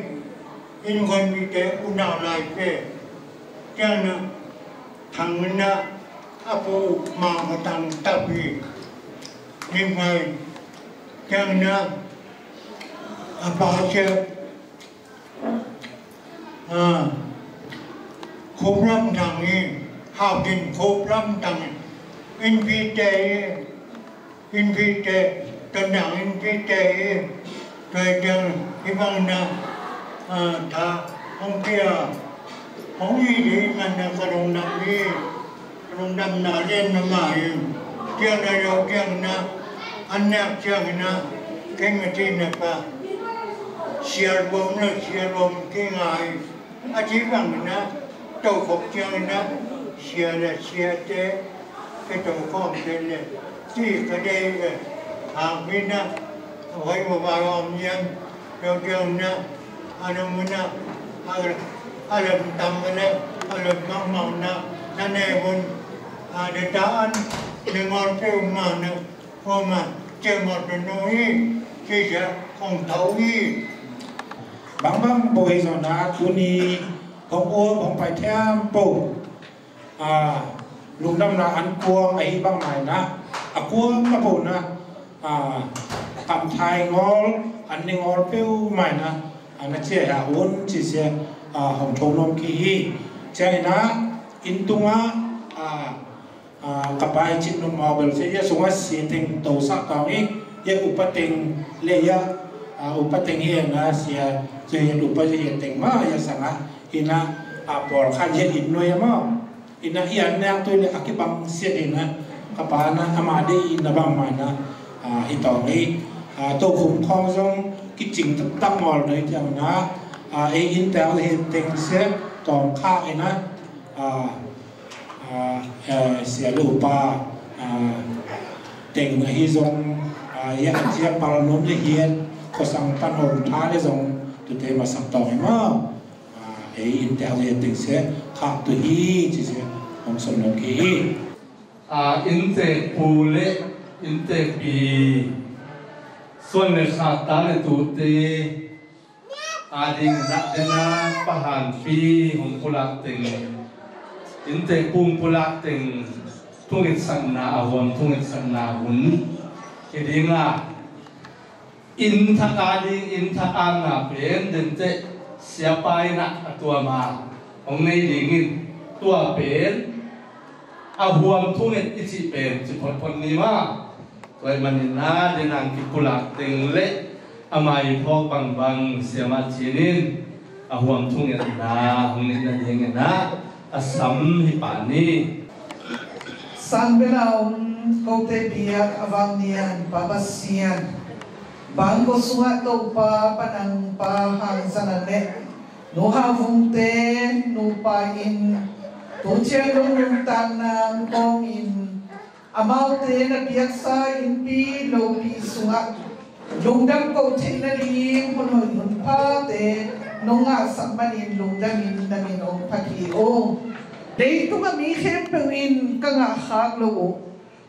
in con bị té u nào lại về cho nên thằng mình apu mà thằng tập gì nhưng mà cho nên Apache khốp lắm thằng ấy hào tình khốp lắm thằng ấy invite tân đảng invite rồi đừng cái bằng là thà ông kia không gì đi mà là cái đồng đâm nào lên nó mãi kia này đâu kia na anh nè kia na cái người tin này pa xia bom cái ngày chỉ bằng na tàu phục trang na xia là xia thế cái tàu phong thế này chỉ cái đây hàng bên na hỏi một vài ông nhân đầu tiên na anh ông na anh làm tâm na anh làm mong naนั่นเองคนเด็กท่านในงานเที่ยวมาเนี่ยพอมาเจอหมดเป็นน้อยที่จะของเท่านี้บางโบยสนาทุนีของโอ้ของไปแท้ปูลุงดำนาอันกวงไอ้บางใหม่นะกวงมาปูนะกำไทยงอลอันนี้งอลเปี้ยวใหม่นะอันนั้นเชี่ยอุ่นที่เชี่ยของชมรมขี้เจ้านะอินตุงะกับไปจิตนุ่มมาเบลเซียสงฆ์เสียติงโตสักตอนนี้ยังอุปติงเลียอุปติงเฮียนะเสียจะยังอุปจะเฮียติงมาอย่างสังะอินะปอลขันเฮียอินน้อยมาอินะอีอันนี้ตัวนี้อากิบังเสียอินะกับไปนะอามาดีอินะบังมานะอิตอนนี้ตัวคุมคองจงกิจริงตั้งมอลเลยจังนะอินแต่เฮียติงเสียตอนข้าวอินะเสียลูกป้าเต็งฮิซงยักษ์เทียบปาลนุนเฮียนก็สั่งปันหงท้าได้ซงตัวเตมาสักต่อให้มาอินเตอร์เน็ตเต็งเสียขาดตัวฮีที่เสียของสมนกีอินเตอร์ปูเล่อินเตอร์ปีส่วนในขาดตาในตัวเตดิ่งนักเดนาปะหันปีของกุลาเต็งอินเตปุงปุระเต็งทุ่งอิสันนาอวมทุ่งอิสันนาหุนคิดยังไงอินทักอาดิงอินทักอังอ่ะเป็นเดินเจเสียไปนะตัวมาของในดิ่งตัวเป็นอวมทุ่งอิจิเป็นจิพพลนี้มาตัวมันน่าเดินนางกิปุระเต็งเละอามายพอกบังเสียมาจีนินอวมทุ่งอิสันนาของในนั่นเองนะสัมหิปานีสันเป็นเอาโกเตเบียกอวังเนียนปาบัสเซียนบางก็สุขตปาปนังปาหังสนันเนนูฮาฟุงเตนูปาอินตุเชียงลุงตันนางกองอินอามาเตนเบียกซาอินปีโลปีสุขลุงดังโกเทนลีคนหุ่นพาเตนงอาสัมมานินลุงดังอินดังอินองพักีโอเด็กตัวมีเข้มเป็นอินกังอาขากโล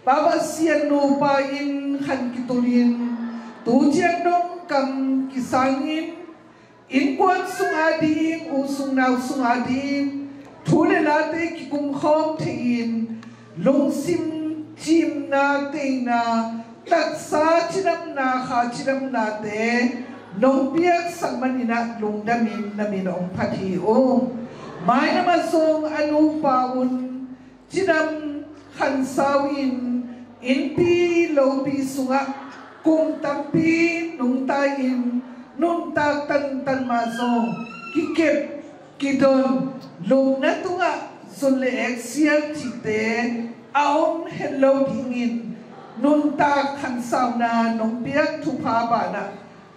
บาบาเซียนนูปาอินขันกิตุลินตูเจียงดงกังกิสังอินกวนสุงอาดีอุสุงนาวสุงอาดีทุเลลาเตกิกุมขอมทีนลงซิมจิมนาเตนาตักษาชิดำนาขาชิดำนาเตนงเปียกสังมันินะลุงดามินนามินองพัทีโอหมายนมาทรงอนุปาวุนจิดำขันสาวินอินปีโลปีสุงะกุมตัมปีนุงตาอินนุงตาตันมาทรงกิเก็บกิดนลุงนัตุงะสุนเลเอ็กเซียจิเตอาอมเฮลโลดิงินนุงตาขันสาวนานงเปียกทุพาบานะ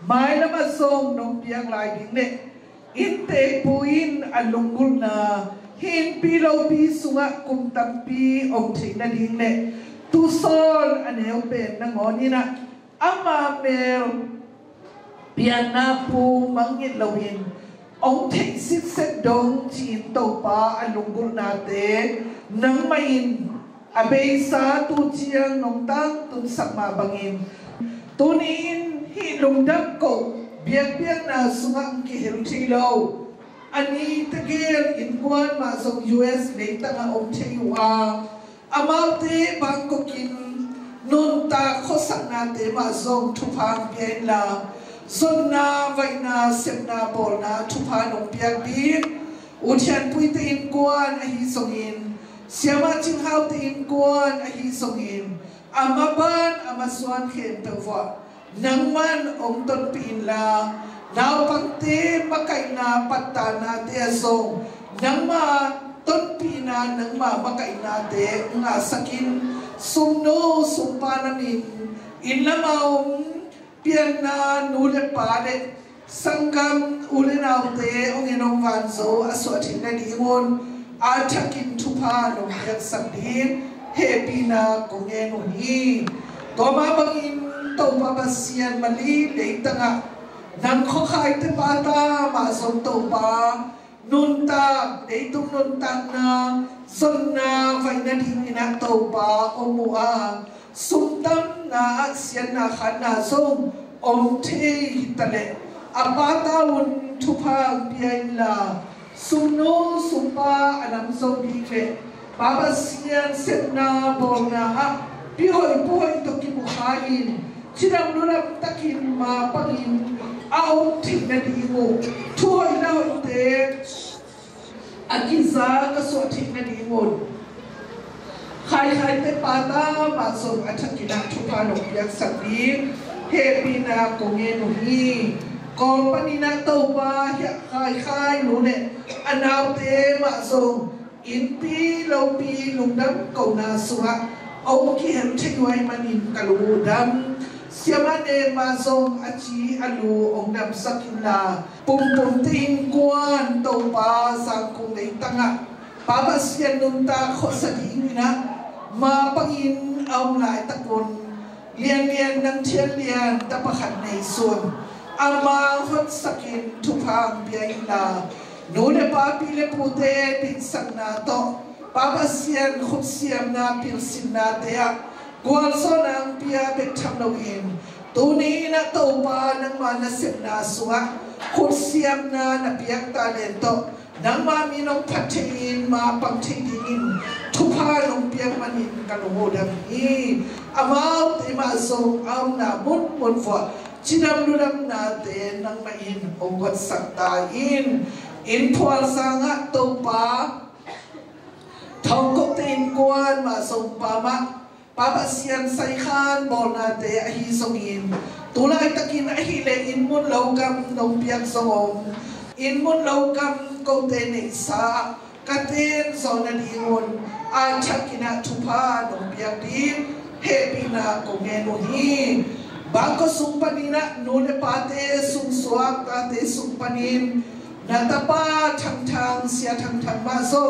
หมายนมาทรงนงเปียกลายดิงเนอินเตปูอินอัลลุงกุลนาหินปีโลปีสุงะกุมตัมปีองเทนดิงเนตุโซลอันเอลเป็นนงอนี่นะอามาเมลเปียนาปูมังยิลวินองเทสิเซดงจีนโตปาอัลลุงกุลนาเตนังมาอินอเบซาตูเจียงนงตังตุนสักมาบังอินตุนินฮิลุงดังโกเบียงเบียงนาสุงังกิเฮรุทีโลอันนี้ตะเกียงอินกวนมาส่ง US เล็กตั้งองเทวาอามาเตบางกกินนุนตาโคสังนาเตมาส่งทุพางเบียนลา xuân na vậy na xem na bol na thu pha nông piang đi u thian pui te in quan a hi song in siama ching hau te in quan a hi song in ama ban ama suan khen pe wa nang man ong ton pin la nau pang te makai na patta na te song nang ma ton pina nang ma makai na te nga sakin sum no sum pa na min in lamaum pian na nule pa de sangam ule nau te ong enong van zo aswa thin na di ngon a thakin thu pha no yak sak din he pina ko nge no hi to ma bangin to pa basian mali le tanga nang kho khai te pa ta ma som to pa nun ta de tung nun ta na son na vai na ding na to pa o mu a sum tam na sian na khan na som om the hitale apata un thu pha pian la sumno sumpa anam so di fe baba sian set na bol na ha pi hoi poi to ki mu khain chidam luram takin ma pangin au thik na di mo thoi na hoi te akiza ka so thik na di mo khai khai te pata ma so athakina thu pha no yak sakri he pina ko nge no hi company na to pa khai khai nu ne anau te ma so in pi lo pi lung dam ko na suha au ki hem thewai manin kalu dam siama ne ma so achi alu ong dam sakila pum pum tin kwan to pa sang kung nei tanga baba sian nun ta kho sa ding na ma pangin ong lai takon lian lian nang thian lian ta pakhat nei sun ama hot sakin thu phang biai la no le pa pi le pute tin sang na to baba sian khut siam na pil sin na te a gwal so nang pia be tham lo in tu ni na to pa nang ma na sep na suwa khut siam na na piak ta len to nang ma mi nong phathein ma pang thingin thu pha nong piak manin ka lo dam hi amau te ma so au na mun fo chidam luram na te nang ma in ongot sakta in phwal sanga to pa thong ko ten kwan ma song pa ma papa sian sai khan bol na te a hi song in tulai takin a hi le in mun lo kam nong piak song in mun lo kam ko te nei sa ka ten so na di ngon a chakina thupa nong piak di he pina ko nge no hi bangko sumpanina nule pate sum suak tate sumpanin natapa thang thang sia thang thang ma so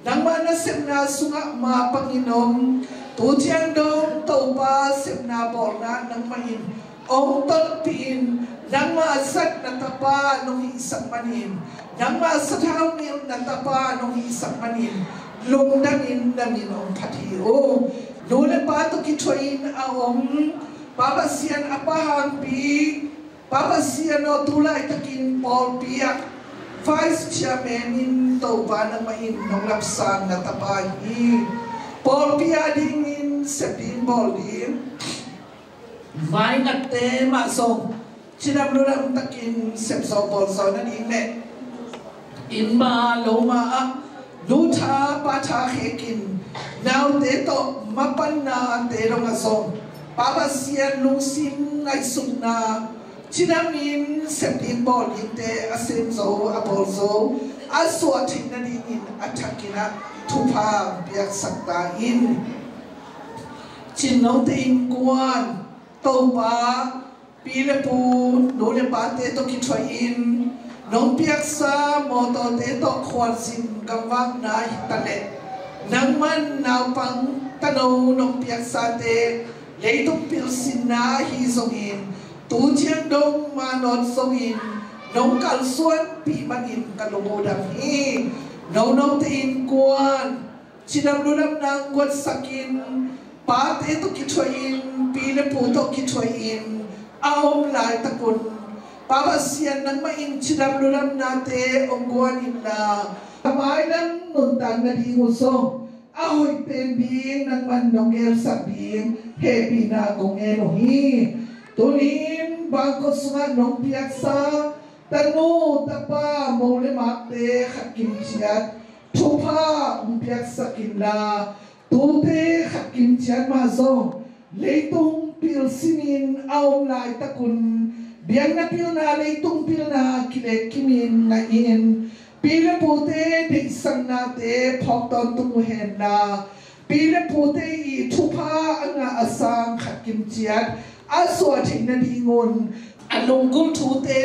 nangma na semna sunga ma panginom tu chiang dong to pa semna bol na nangma in ong ton pin nangma sat natapa nong hi sakmanin nangma sathau mil natapa nong hi sakmanin lung damin damin ong phathi o nule pa to ki thoin a ong Papa sian apa hampi, Papa sian o tulai takin Paul Pia, Vice Chairman in Tauban ng main nong lapsan na tapahi. Paul Pia ding in Septin Bolin, Mai ngate masong, sinabluram takin Sepso Bolso na ding in ma loma luta pata hekin, now deto mapan na terong asong. Papa sian lung sim ngai sung na chinamin septin bol inte asim zo abol zo aswa thina din athakina thupa biak sakta in chinno te in kwan to ba pile pu no le pa te to ki thoi in nong biak sa mo to te to khwal sim kamwak na hitale nang man naw pang tano nong biak sa te lấy tung pil sin na hi song in tu chiang dong ma non song in nong kal suan pi man in kalomo dam hi no te in kwan chinam luram nang kwat sakin pa te to ki thoin pi le pu to ki thoin aom lai takun pa sian nang ma in chinam luram na te ongwan in la amai nang nun tan na di usong ahoy pen bing nang man nong el sabing he pina kong eno hi tunin bang ko sunga nong piaksa tanu tapa mole makte hakim chiat thupa piaksa kinla tute hakim chiat ma zo leitung pil simin aw lai takun biang na pil na leitung pil na kile kimin na in pila pute de sang na te phok ton tu hen na pila pute I thupa anga asang hakim chiat aswa thina dingon alungum thute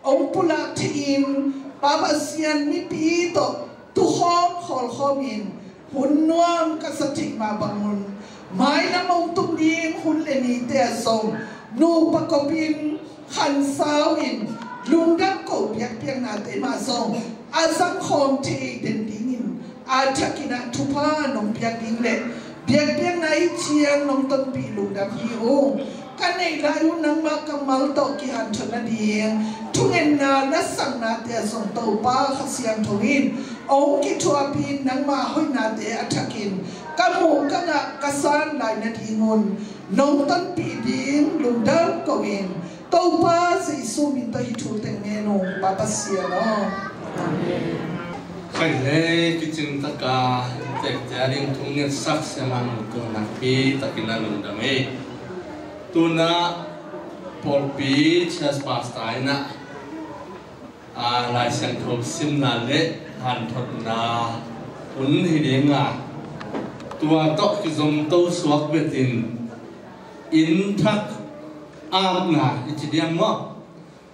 ong pula thin papa sian mi pi to tu hom khol khomin hun nuam ka satik ma bangun mai na mong tum ding hun le ni te song nu pa kopin khan sawin lungam ko piak piang na te ma song asang khom thi den dingin a thakina thupa nong piak ding le piak piang na I chiang nong ton pi lungam hi o kan nei layu nang ma kamal to ki han thona ding thungen na na sang na te song to pa khasiam thongin ong ki thua pin nang ma hoi na te athakin kamu kanga kasan lai na dingon nong ton pi ding lungdam ko in to pa si su min ta hi thu te nge no pa pa sia no amen khai le ki ching ta ka te jaring thungen sak semang to na pi takina lungdam e tuna polpi chas pastai na lai sang thop sim na le han thot na un hi denga tua to ki zom to suak betin in thak am na chi diam mo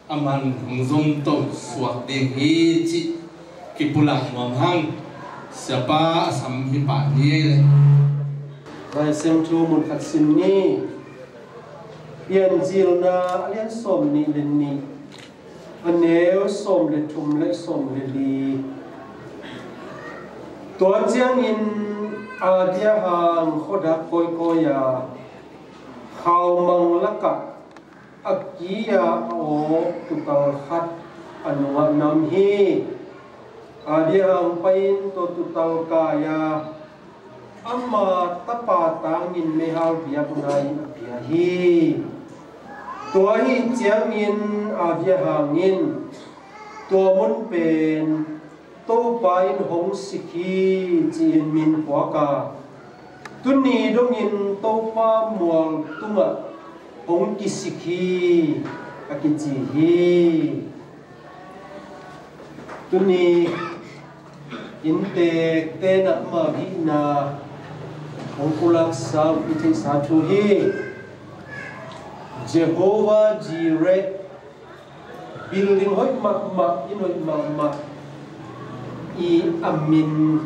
aman hong zom to suak ding hi chi ki pulang mom hang siapa sam hi pa ni le lai sang thu mun khat sim ni Yên dìu na liên xóm ni lên ni anh nếu xóm lên thùng lấy xóm lên đi Tua chiang in dia hàng khoda koi koi ya khao mang laka akia o tukal khat anuwa nam hi dia hàng pain to tutal kaya amma tapa tangin mehal biak nai bia hi tua hi chiang in dia hangin tua mun pen to pain hong sikhi chin min hwaka tuni dong in to pa mual tunga hong ki sikhi akichi hi tuni inte te na ma hi na hong kulak sa iti sa thu hi Jehovah Jireh building hoi ma in hoi ma I amin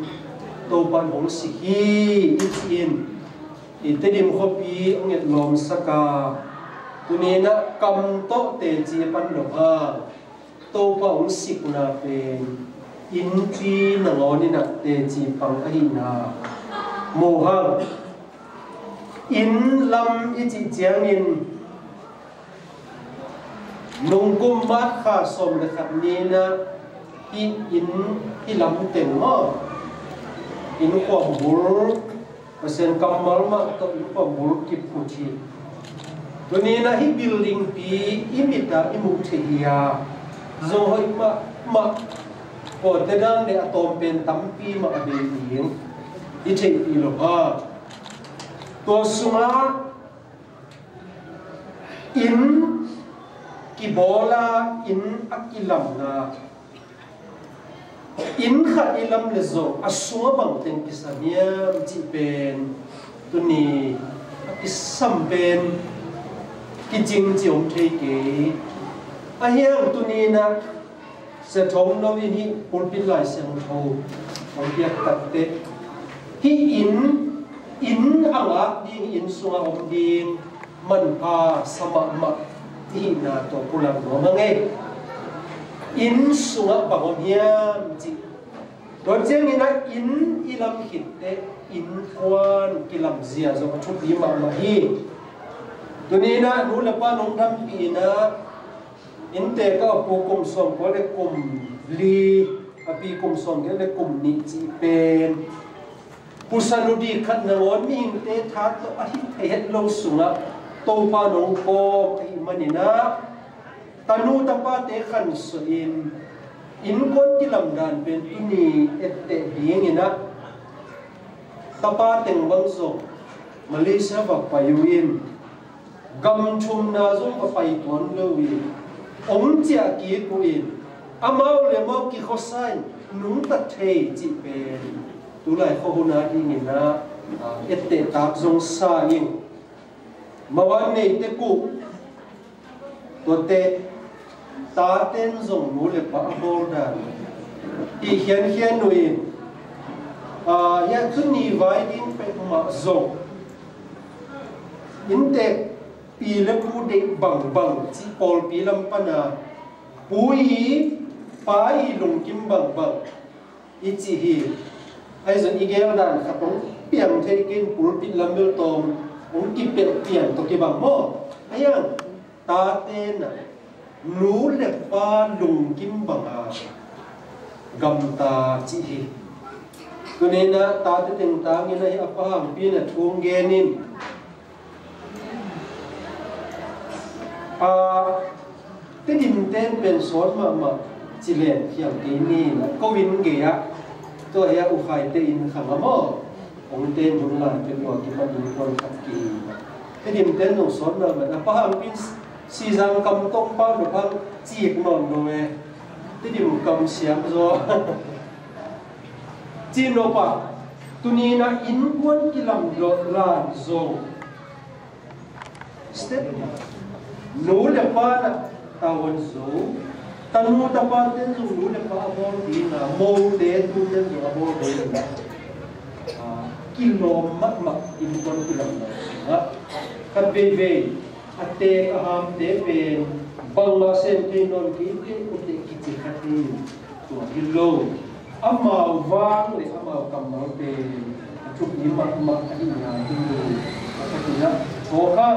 to ban hong sikhi in itedim khopi onget lom saka tunina kam to te chi pan lo ha to pa hong sik na pe in pi na ngoni na te chi pang a hi na mo hang in lam I chi chiang in nung kum mat kha som le khat ni na in lam teng mo in kwa bur pasen kamal ma to in kwa bur ki puthi to ni na hi building pi imita imuk thia zo hoi ma ko te dang de atom pen tampi ma ade ning I thei pi lo ha to sunga in kibola in akilam na in kha ilam le zo asua bang teng kisania ji pen tuni isam pen ki jing jiom thei ke a hiang tuni na se thong no in hi pulpin lai sem tho ong piak tak te hi in anga ding in sunga om ding man pa sama ma hi na to pulang no mangai in sunga bangom hiam ji don jeng ina in ilam hitte in kwan kilam zia zo thu bi ma ma hi tunina nu la pa nong tham pi na in te ka pu kum som ko le kum li api kum som ke le kum ni chi pen pusanudi khat na won mi te tha to a hi het lo sunga to pa nong ko ai manina tanu tapa te khan so in kon ki lam dan pen tu ni ette ding ina tapa teng bang so Malaysia va payuin gam chum na zo va pai ton lo wi ong chia ki ku in amau le mau ki khosai nung ta thei chi pen tu lai kho huna ding ina ette tak zong sa in mawan nei te ku to te ta ten zong nu le pa bor da i hian nui ya chu ni vai din pe ma zong in te pi le pu de bang chi pol pi lam pana pui pai lung kim bang i chi hi ai zon i gel dan ka pong piang thei kin pul pi lam mel tom ong ki pe piang to ki bang mo ayang ta te na nu le pa lung kim banga gam ta chi hi kunena ta te teng ta ngi na hi apa hang pi na thung ge nin te dim ten pen sot ma chi len hiam ti ni na ko win ge ya to ya u khai te in khang mo ong ten jung la te lo ki pa du kon khat ki te dim ten no sot na ma apa hang pin si giang cầm tông bao được không chiếc nón rồi thế thì một cầm xiêm rồi chỉ nó pa tu ni na in quân ki làm lo rồi step nô le pa na tawon zo tanu ta pa ten zo nô le pa abor di na mo te tu ten zo abor de na kilo mat in quân ki làm na kan ve ate aham te pen bangla sen te non ki te ute ki ti khati to hillo amau wang le amau kamal te chuk ni ma ani na hindu atina oka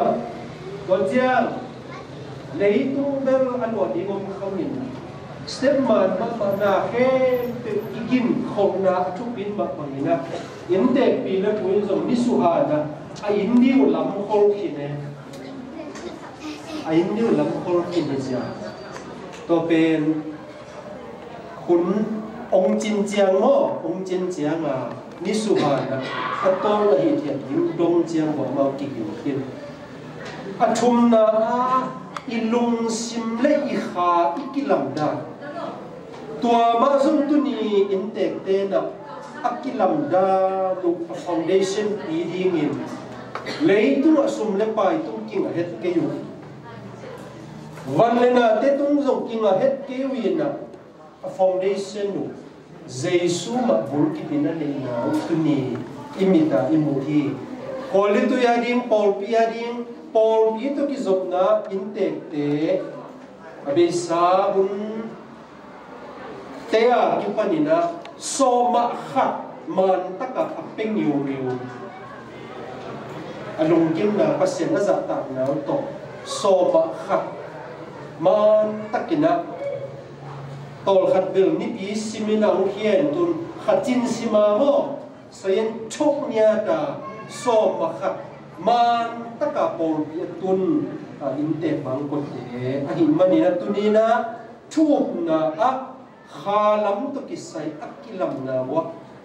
gojang lei tu bel alo di ngom khamin step man ma na ke te igin khona chuk bin ma pangina inde pi le puin zom ni suhana a indi ulam khol khine ai nhiêu lắm khôn in Asia, to pen khun ông chín giang mo ông chín giang à ni suha na to là hiện hiện những đông giang bỏ mau kịch nhiều tiền, chum na ilung sim le i kha ikilam da, tua ma zum tu ni intek te na akilam da lu foundation pi ding in, lấy tu asum le pai tu king het ke yu. Van lena te tung zong kinga het ke win na foundation nu Jesu ma bul ki pina le na tuni imita imuhi kole tu ya ding Paul pi to ki zop na intek te abe sa bun te a ki panina so ma khat man taka apeng yu alung kim na pasien na za ta na to so ma khat man takina tol khat bil ni pi simina ong hian tun khatin sima mo sayen chok nya ta so ma khat man taka pol pi tun inte bang ko te a hin mani na tunina thup na a khalam to ki sai akilam na wa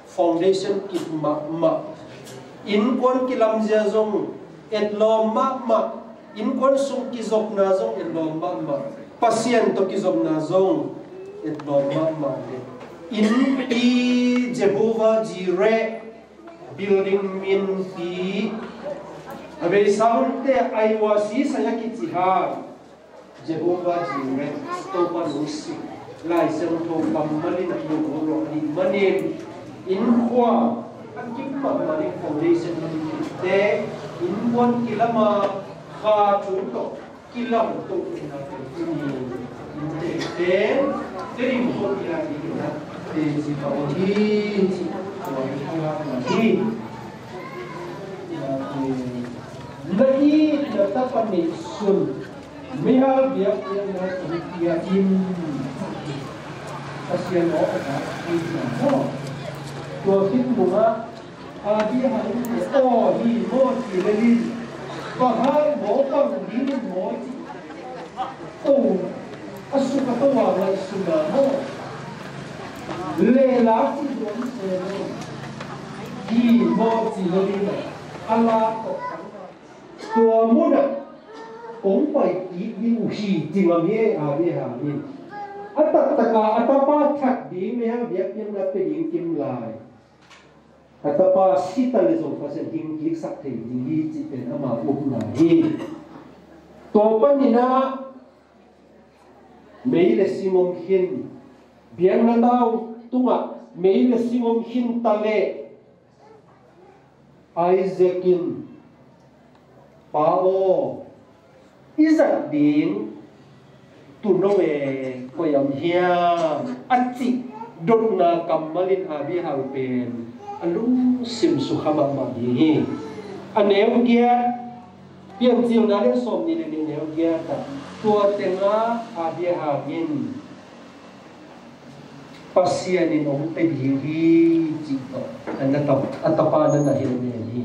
foundation ki ma in kon kilam zia zong et lo ma in kon sung ki zop na zong et lo ma pasien to ki zop na zong et lo ma in pi Jehovah Jireh building min pi abe saun te aiwa si saya ki chi ha Jehovah Jireh to pa lu si lai sem to kam mali na lu ro ni manin in khwa an kim pa mali foundation te in kon kilama kha chu to kilam to na ni te teri mo ila ni na te si pa hi hi lagi dapat ni sun mihal dia na dia in kasihan orang ini to hit bunga dia hari hi mo ti lagi bahal mo pang din mo asukatawa la sunamo le la ti don se ki mo ti lo ni ala ko tua muna cũng phải kỹ đi ushi chỉ mà nghe à biết hà đi ataka atapa thắt đi mấy hàng việc nhưng là phải đi kim lại atapa sita le zong phát sinh kinh sắc thể đi chỉเป็นamaอุปนาhiตัวปันนี่นะmấy là simon hin biang na tao tung à mấy là simon hin ta le Isaakin Pao Isaac ding tu no we ko yam hiam ati dot na kamalin abi hang pen alu sim su khama ma hi aneu dia pian chiu na le som ni le neu dia ta tua tenga abi ha in pasian in om te hi chi to an ta atapa na hi ne hi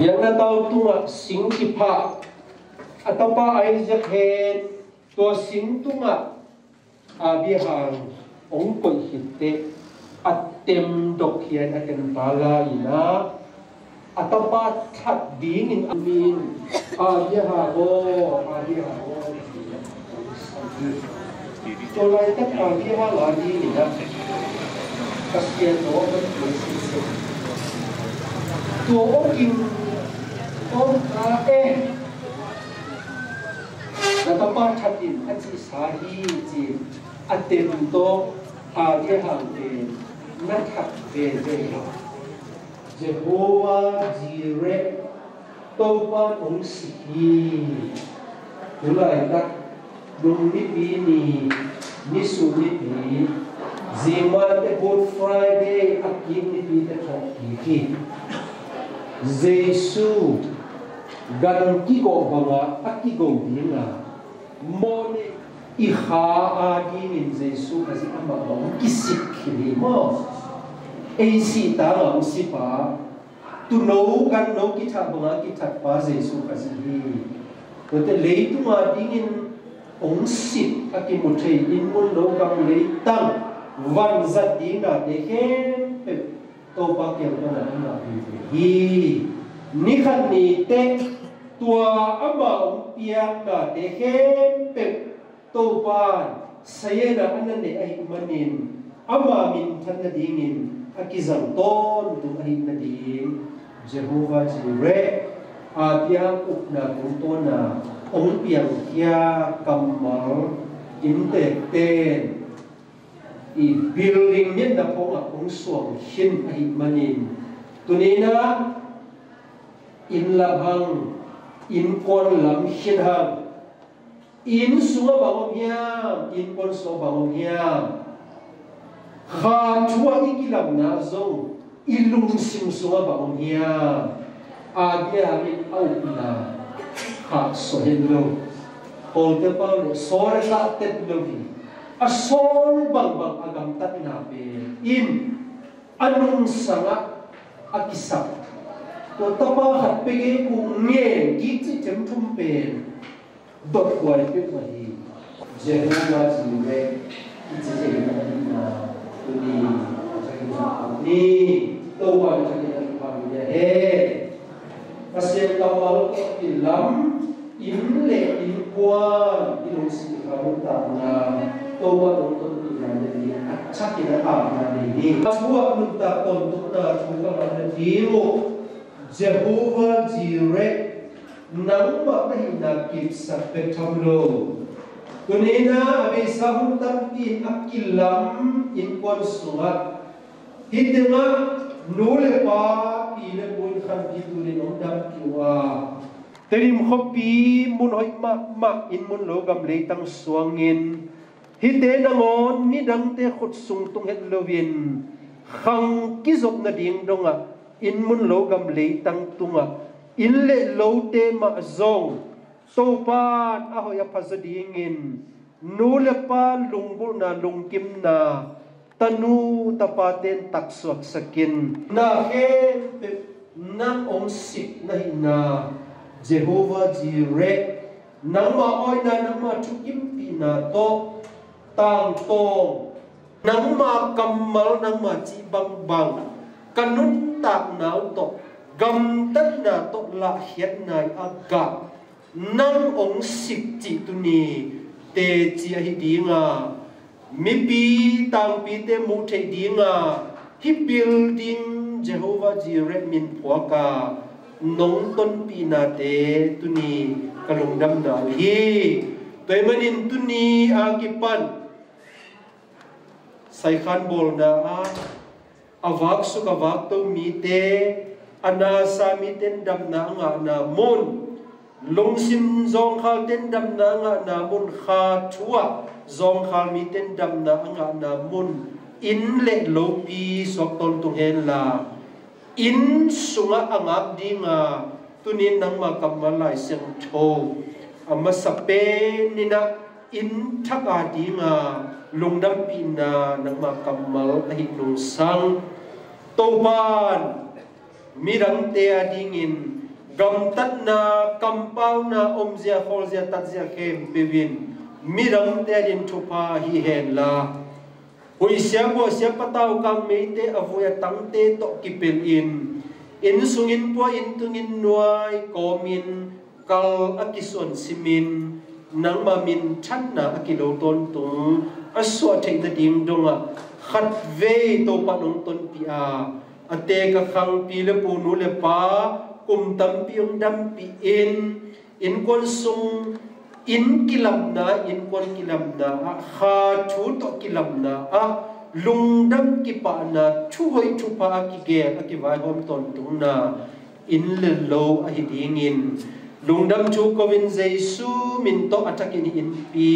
biang na tau tunga sing ki pha atapa Isaac hen to sing tunga abi hang ong koi hitte atem dok hian akan pala ina atapa that ding in amin abi ha go to lai ta abi ha la ni ina kasian do ban sim to ong natapa thatin achi sahi chi atem to age hang te na thak ve Jehovah Jireh to pa ong si ulai tak dum ni pi ni su ni pi zima te Good Friday akim ni pi te thok ki Jesu gan ki go banga aki go dinga mone iha agi min Jesu kasi ama bang kisik kini mo AC ta ang sipa tu no gan no kita banga kita pa Jesu kasi hi kote leitu ma dingin ong sip aki muthei in mun no kam leitang van zat dinga de hen to pa kel na na hi ni khan ni te tua ama piang na te hem pe to pan sayena anane ai manin ama min than na dingin akizang ton tu ai na ding Jehovah Jireh apiang upna to na ong piang kya kamal inte ten i building ni na po ong suang hin ai manin tunina in labang in kon lam hin hang in sunga bangom hiam in kon so bangom hiam kha chua ikilam na zo ilung sim sunga bangom hiam agia in au na kha so hello ol te pa so re la tet lovi a sol bang agam tat na pe in anung sanga akisak to tapa hat pege ku nge gi chi chem thum pen dot kwai pe ma hi Jehovah Jireh chi chi na tu ni to wa cha ni pa mi he pasien kamal ke ilam in le in kwan in si ka ta na to wa dong to ni na ni cha ki na a na ni chua nun ta ton tu na chu ka ma ni ro Jehovah Jireh nang ba na hina kip sa petamlo tunina abe sahun tamkin akilam in kon sungat hidema nule pa pile boin khan bitulin ondam kiwa terim khopi mun hoi ma in mun logam leitang suangin hite nangon ni dang te khut sung tung het lovin khang kizop na ding donga in mun logam leitang tunga in le lote ma zong so pan ahoya phazadingin nule pa lungbu na lungkim na tanu tapaten taksuak sakin na he na om sip na hina Jehovah Jireh nang ma oi na nang ma thu im pi na to tang tong nang ma kamal nang ma chi bang bang kanun tak nau to gam tan na to la hiat nai aga nang ong sik chi tu ni te chi hi dinga mi pi tang pi te mu the dinga hi building Jehovah Jireh min phuaka nong ton pi na te tu ni kalung dam na hi toy manin tu ni akipan sai khan bol na avak su ka vak to mi te ana sa mi ten dam na nga na mon lung sim zong khal ten dam na nga na mon kha thua zong khal mi ten dam na nga na mon in le lo pi sok ton tu hen la in sunga angak dinga tunin nang ma kamalai seng tho ama sape nina in thaka dinga lungdam pina nang ma kamal ahi nung sang toban mirang te adingin gam tat na kampau na omzia kholzia tatzia kem bevin mirang te adin thupa hi hen la hui sia bo sia patau kam meite avoya tangte to kipel in sungin po in tungin nuai komin kal akison simin nang mamin chan na akilo ton tung aswa thei na ding donga khat ve to panong ton pia ate ka khang pi le pu nu le pa kum tam piong dam pi in kon sung in kilam na in kon kilam na kha thu to kilam na lungdam ki pa na thu hoi thu pa ki ge ki vai hom ton tung na in le lo a hi ding in lungdam chu ko win jesu min to atakin in pi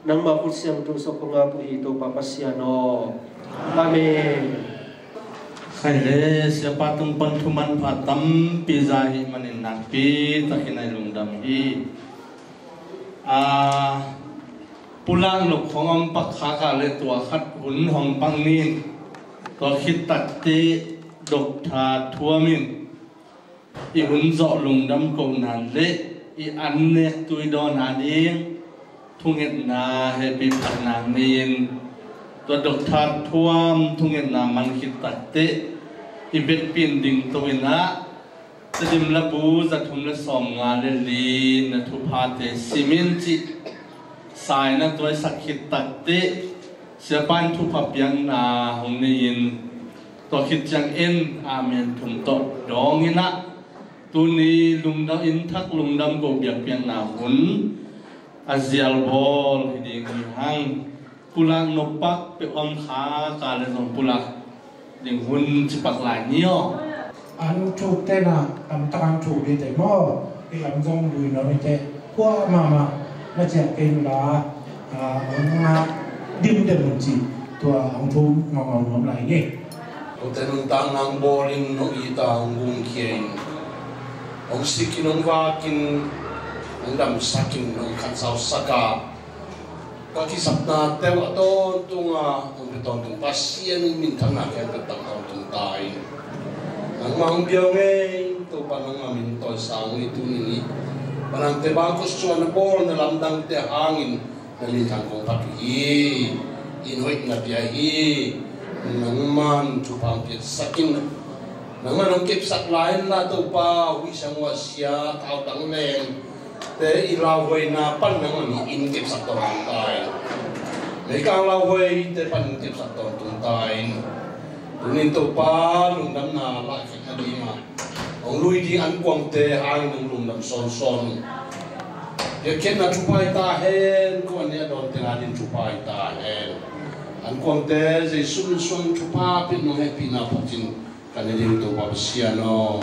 nang ma pu siang tu so ko nga pu hi to pa pasiano amen khai le sia pa tung pan thu man pha tam pi zai manin nak pi takinai lungdam hi pulang lục phong âm bắc khá cả lệ tua khát hun hong bang min to khít tắc tê độc thà thua min i hun dọ lùng đâm cầu nàn lệ i ăn nét tui đo nà điên thu nghẹt nà hệ bị phạt nà min to độc thà thua thu nghẹt nà man khít tắc tê i bet pin ding tôi naจะดิมละบูจะทุ่มละสมงานเลยลีนะทุพาเตซิมินจิสายนะตัวสักขิดตัดเตเสียปันทุพเปียงนาหงในยินตัวคิดจังเอ็นอาเมนถุมตดดองนี่นะตัวนี้ลุงดำอินทักลุงดำกบเบียงเปียงนาหุนอาเซียลบอลที่ดีงหังปุลังนปักไปอมขาการเลยสองปุลักดิ่งหุนจิปักหลายเนี้ยอันถูกเต้นอ่ะตามถูกดีแต่หม้อที่หลังจงดูเนาะไม่เต้พวกมาน่าจะเป็นละมาดิ้มเดิมจีตัวของทุ่มงงงอะไรเงี้ยตัวแต่นุ่งตังนางบอลิงนกอีตาองกุงเขียนองสิกินองวากินองดำสักินองขันสาวสักาก็ที่สัปดาห์แต่ว่าต้นตุงองเป็นต้นตุงปัสเซียนมินทั้งนั้นแค่เป็นตังเอาตุงตายnang mang biong to panang amin to sang itu ni panang te bangkos chuan na bol na lamdang te hangin na lintang kong patuhi inhoit na biyahi nang man chupang pit sakin nang manong kip sak lain na to pa wisang wasya tao tang len te ilaway na pan nang mani in kip sak to tay may kang laway te pan kip sak to tay tunin to pa lung dam na la khit na di ma ong lui di an kwang te hang nung lung dam son son ye ken na chupai ta hen ko ne don te din chupai ta hen an kwang te je sun sun chupa pin no he pina patin kan din to pa sia no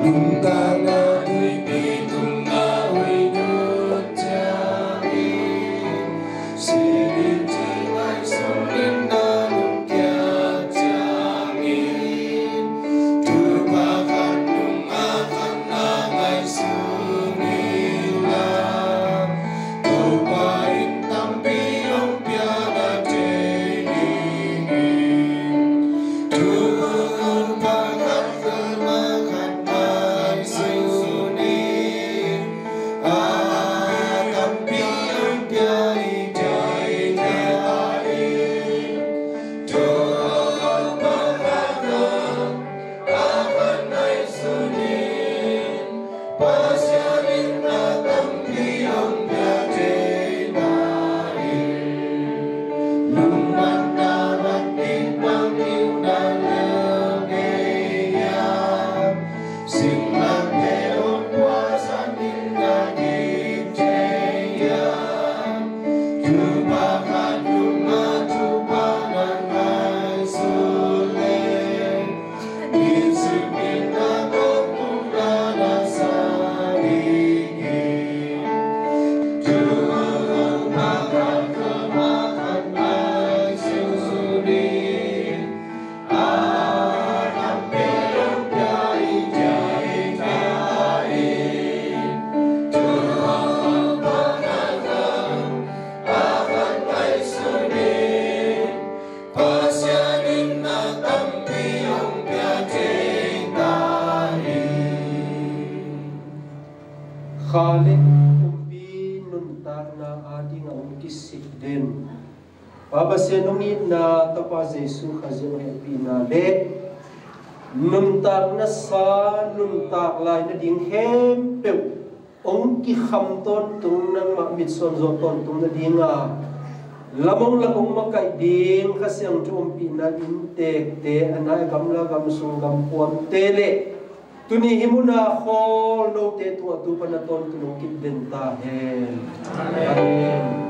lung ta na ui pi tung na ui no cha ni si din ti lai so din Hãy subscribe khale umpi nun tak na ading ang kisik din Baba senungit na tapa Jesu khazeng happy na le nun tak na sa nun tak lai na ding hem peu ong ki kham ton tung nang ma mit son zo ton tung na dinga lamong lakong makai ding khasyang chumpi na in tek te anai gamla gam sung gam puam tele Tuni himuna khol no te tu atu panaton tunong kidden ta hen. Amen.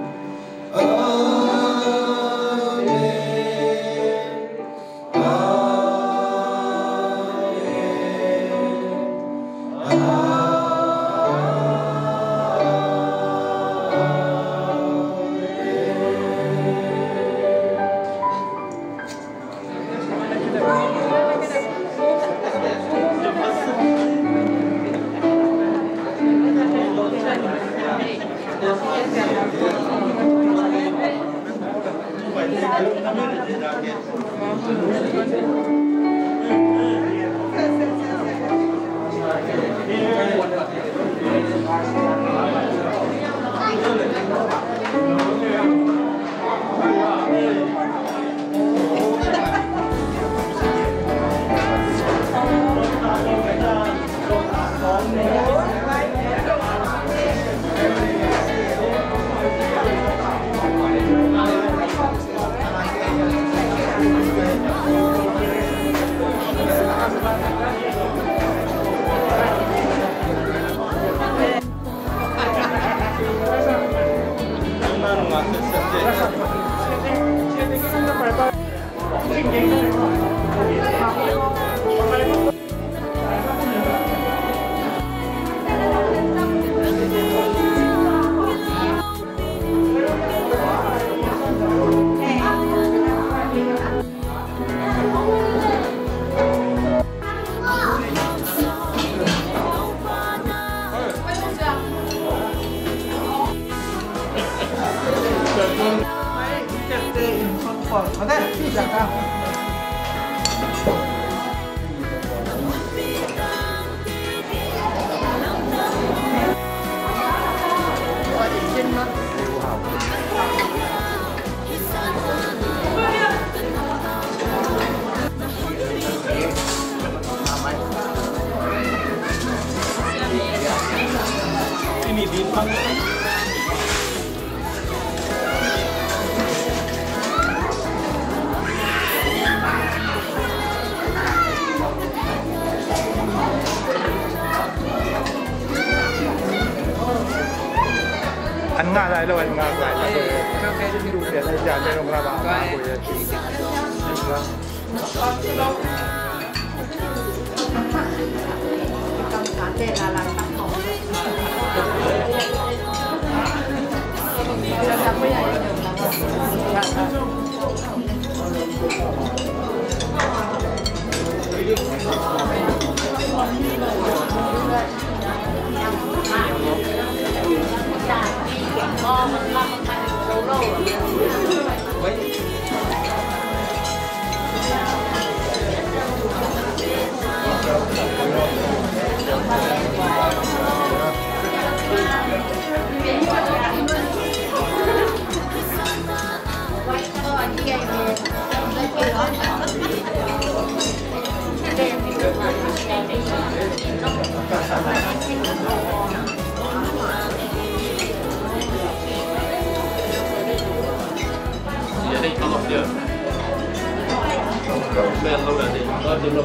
Anh ngã lại đâu anh ngã lại là tôi đủ tiền anh trả cho ông ra bảo ba buổi Hãy subscribe cho kênh Ghiền Mì Gõ để không bỏ lỡ những video hấp dẫn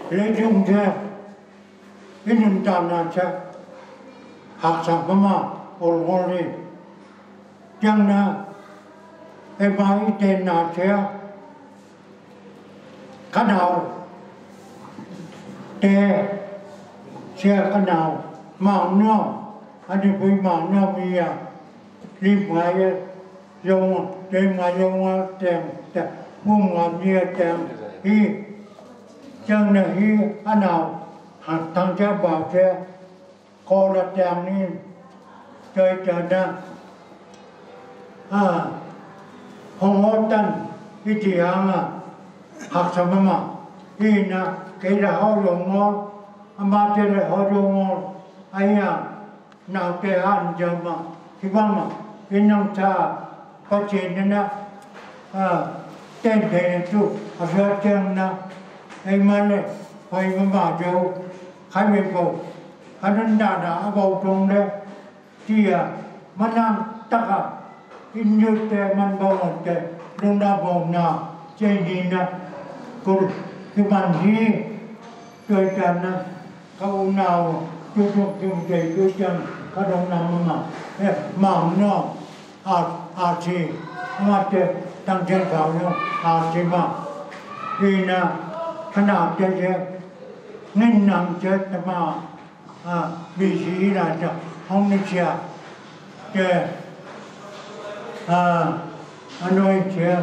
lấy dung thế in những tàn nạn chắc học sản mà ổn ổn đi chẳng na em ai tên nào thế cái nào để xe cái nào mạng nó anh đi với mạng nó bây giờ đi ngoài dùng đi ngoài dùng tiền mua làm gì tiền đi chẳng là đi anh nào hạt thằng cha bảo cha cô là tiền đi chơi chơi đó không có tân cái gì học xong mà đi na cái là họ dùng ngon mà chơi là họ dùng ngon ai nào cái ăn giờ mà thì mà cái năm cha có chuyện nữa tên thầy chú ở phía trên na ai mà này phải mà đâu khai về bầu anh đã bầu trong đây thì mà làm tất in như thế mình bầu một cái đông đa bầu nào chơi gì nè cô thì bạn gì chơi chân nè câu nào chú chung chơi chú chân các đông nam mà nó thì mà chơi tăng trên cao nhau thì mà vì nè cái nào chơi nên nằm chơi mà bị gì là không được chơi anh nói chuyện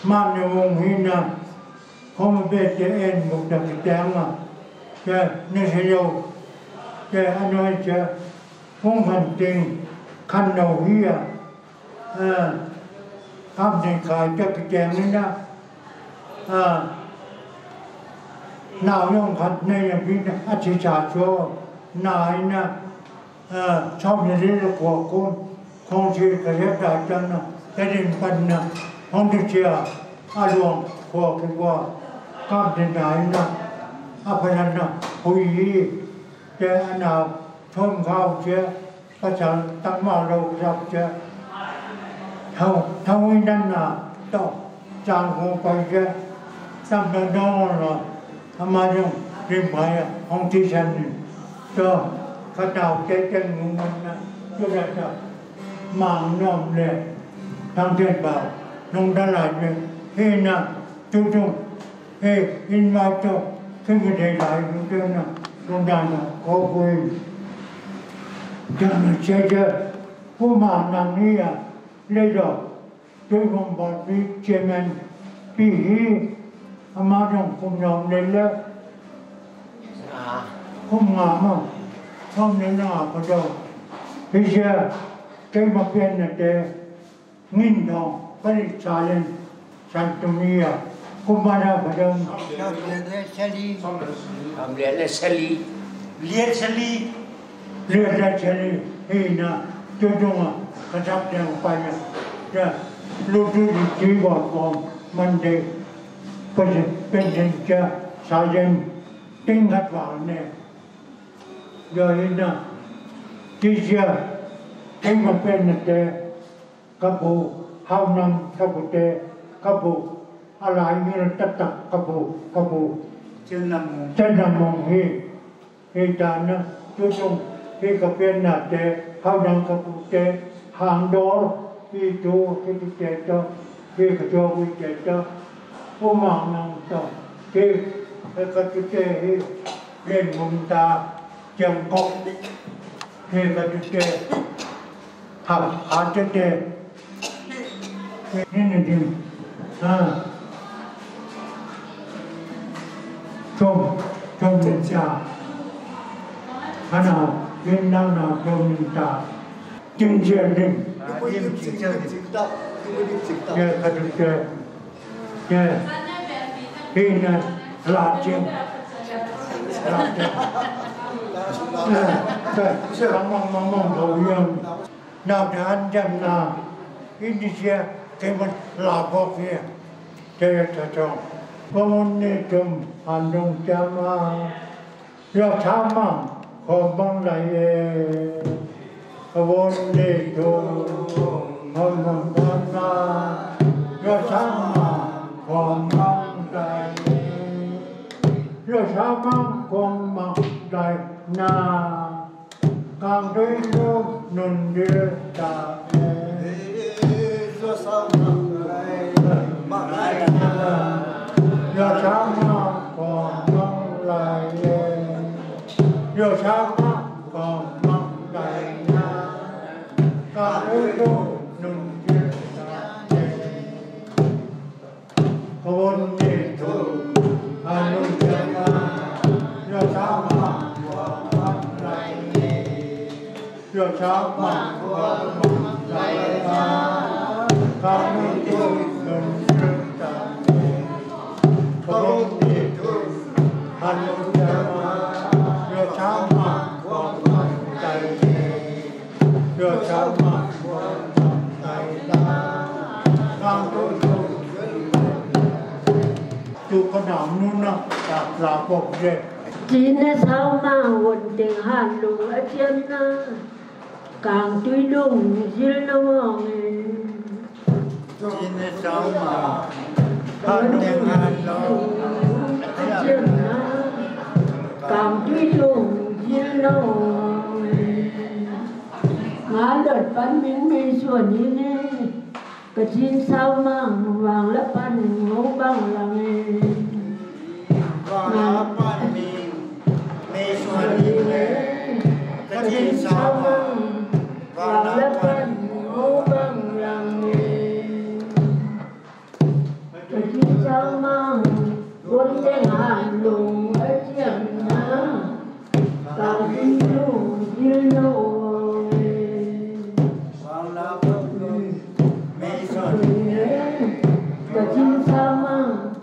mà nếu ông hình nào không biết chơi em một đặc trưng mà chơi nên sẽ đâu chơi anh nói chuyện không hành trình khăn đầu hia không thể khai cho cái chén nữa đó nào用khăn này là vì chỉ trả cho này nè trong những cái của con không chỉ cái hết đại chân nè gia đình phần nè không được chia luôn của cái qua cam đến đại nè phải là nè hủy cái anh nào thơm khao chứ các cháu tăng màu đầu dọc chứ thâu ấy đang là to trang không phải chứ tăng đến đó là mà dùng tìm phải không chỉ xem cho các nào cái chân của mình cho ra cho mạng nôm để thằng trên bảo nông đã lại được khi nào chú chung khi in vào cho cái vấn đề lại của tôi là nông đàn là có quyền cho nó chơi chơi của mạng nằm đi lấy rồi tôi không bảo đi chơi mình vì mà dùng cùng nhóm lên lớp không ngả mà không nên ngả vào đâu bây giờ cái mặt bên này để nghìn đồng phải trả lên sản phẩm cũng mà ra vào đâu liệt ra xe thì là tôi dùng cái sắp đèn phải là lúc tôi đi chỉ gọi còn mình để bên trên cho xã dân tinh thật vào này rồi nè chỉ giờ cái mà bên này để các bộ hao năm các bộ để các bộ lại như là tất cả các bộ trên năm mong hi ta nó chú chung hi các bên là để hao năm các bộ để hàng đó hi chú hi để cho hi cái cho hi để choผู้มองนั่งต่อที่แล้วก็จะเจเล่นมุมตาเจียงกบที่ก็จะเจหักอาจจะเจนี่นี่ดิชมนินจาขนาดเล่นนั่งนาชมนินจาจึงเจียดินเจก็จะเจkhi là chuyện mong đầu yên nào để anh chăm nào Indonesia cái mình là có phía chơi cho con đi chum hành động chăm rồi tham mang không bằng lại con đi chum không bằng con rồi tham mang không bằng lại rồi mang con mặc đại na càng thấy nước nôn địa ta do sao mặc đại na do sao mang con mặc lại do sao mang con mặc đại na càng thấy nước nôn địa ta con nhị thủ anu jama yo sama wa lai yo sama wa lai kami tu nunjuta con nhị thủ anu jama yo sama wa lai yo sama wa lai kami tu tu có nào nun nào cả là bọc dệt chỉ nên sao mà hồn tình hàn lùng ở trên na càng tuy lùng dil nó mong chỉ nên sao mà hàn tình hàn lùng ở trên na càng tuy lùng dil nó ngã đợt bắn miếng mi xuân như thế cái chín sao mang vàng lấp pan ngô băng là nghề vàng lấp pan mi xuân như thế cái chín sao mang vàng lấp pan ngô băng là nghề cái chín sao mang quân đen hàn lùng ở trên na càng đi lùng dil nô cái chín sao mang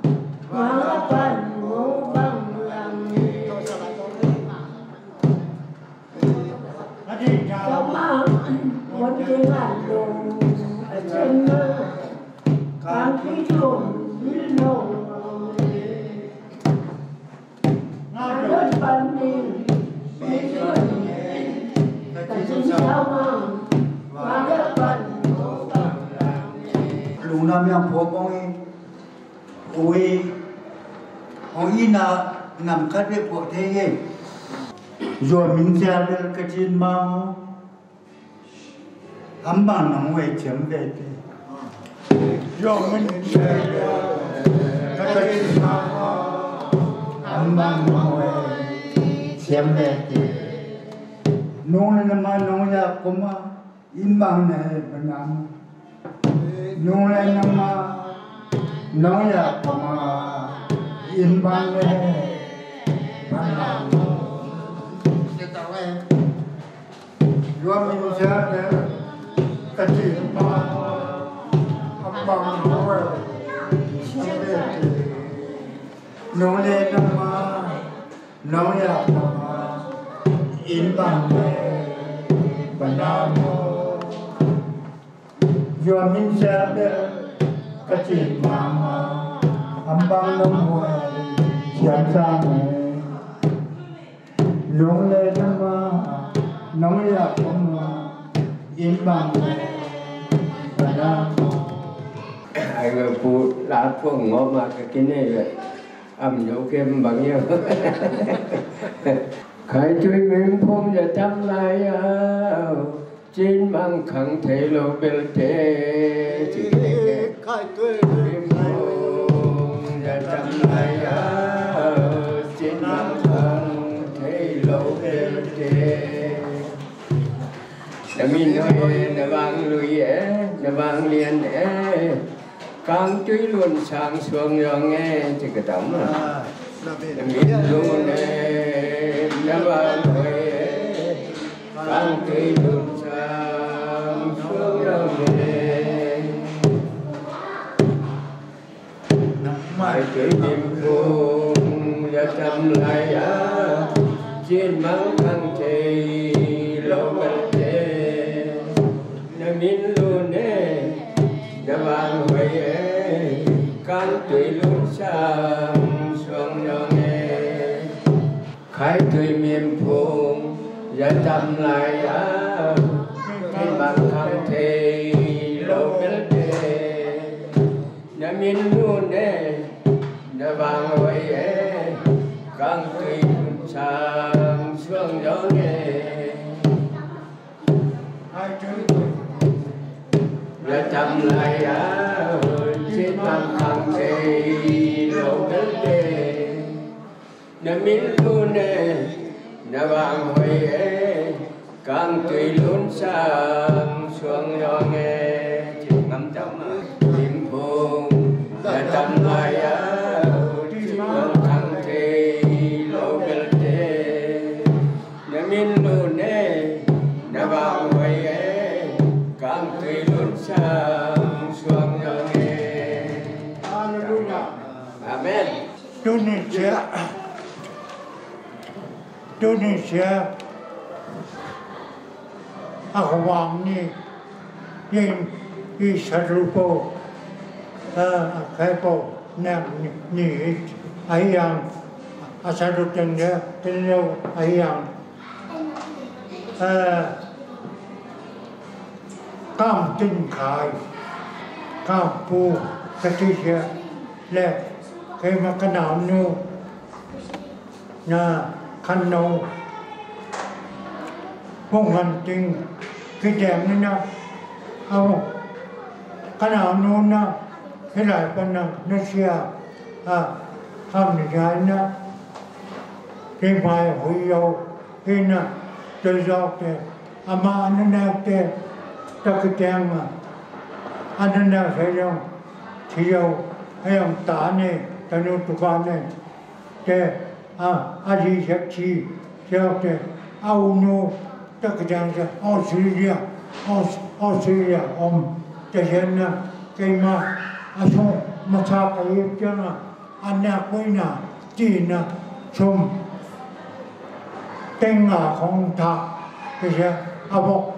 vàng lấp pan ngô băng là nghề sao mang quân đen hàn lùng ở trên na càng đi lùng dil nô đợt bắn miếng mi xuân cái chín sao mang vàng lấp pan lùng nam yang phổ bông ôi ôi na nằm cắt với phổ thế gì rồi mình ra được cái chuyện mau ấm bằng nóng về chấm về rồi mình ra cái chuyện mau ấm bằng nóng về chấm về nông lên mà nông ra cũng mà in bằng này bên nam nung lên nama nong ya pama in bang le bang yo min ja le ka ti ma ambang ho nung lên nama nong ya pama in bang le bang yo min ja le ka chi ma ambang nam ho siam sa me long le nama nong ya pama in bang le bang ai người phụ lá phượng ngó mà cái này vậy âm dấu kem bằng nhau khai chui miếng phong và chăm lại trên mang khẳng thể lộ bel tê chỉ để khai chui miếng phong và chăm lại trên mang khẳng thể lộ bel tê na min nói na vang lùi na vang liền càng truy luôn sang xuông rồi nghe thì cái tấm à biết luôn nó vang lùi càng truy luôn sang xuông rồi nghe mãi truy niềm buồn và chăm lại trên mang khăn thì lâu bên thế nó min luôn nó vang lùi càng truy luôn sang xuông rồi nghe khai truy miền phùng và chăm lại trên bằng khăn thì lâu bên thế nó min luôn nó vang lùi càng truy tâm lại chết bằng thằng thề lâu đất đề nè min luôn nè nè vàng hồi càng tùy luôn sang xuống nhỏ nghe chỉ ngắm trong tim hồn nè tâm lại chết bằng thằng thề lâu đất đề nè min luôn nè nè vàng hồi càng tùy luôn sang xuống nhỏ nghe. Amen. Indonesia Awang ni yang isarupo kepo nam ni ayang asaruteng dia tenyo ayang cam tinh khai cam pu ketisha le cái mà cái nào nu na khăn nâu không hành trình cái đèn này na cái nào nu na cái lại bên na nó xia ham cái na cái mai hồi yêu cái na tôi giao cái ama anh na cái ta cái đèn mà anh na phải không thì yêu hay ông ta này ta nuôi tụi con này cái gì sẽ chi theo cái Auno ta cái dạng cái Australia cái hiện na cái mà xong mà sao cái cái na anh na quay na chỉ na xong tên là không thà cái gì bọc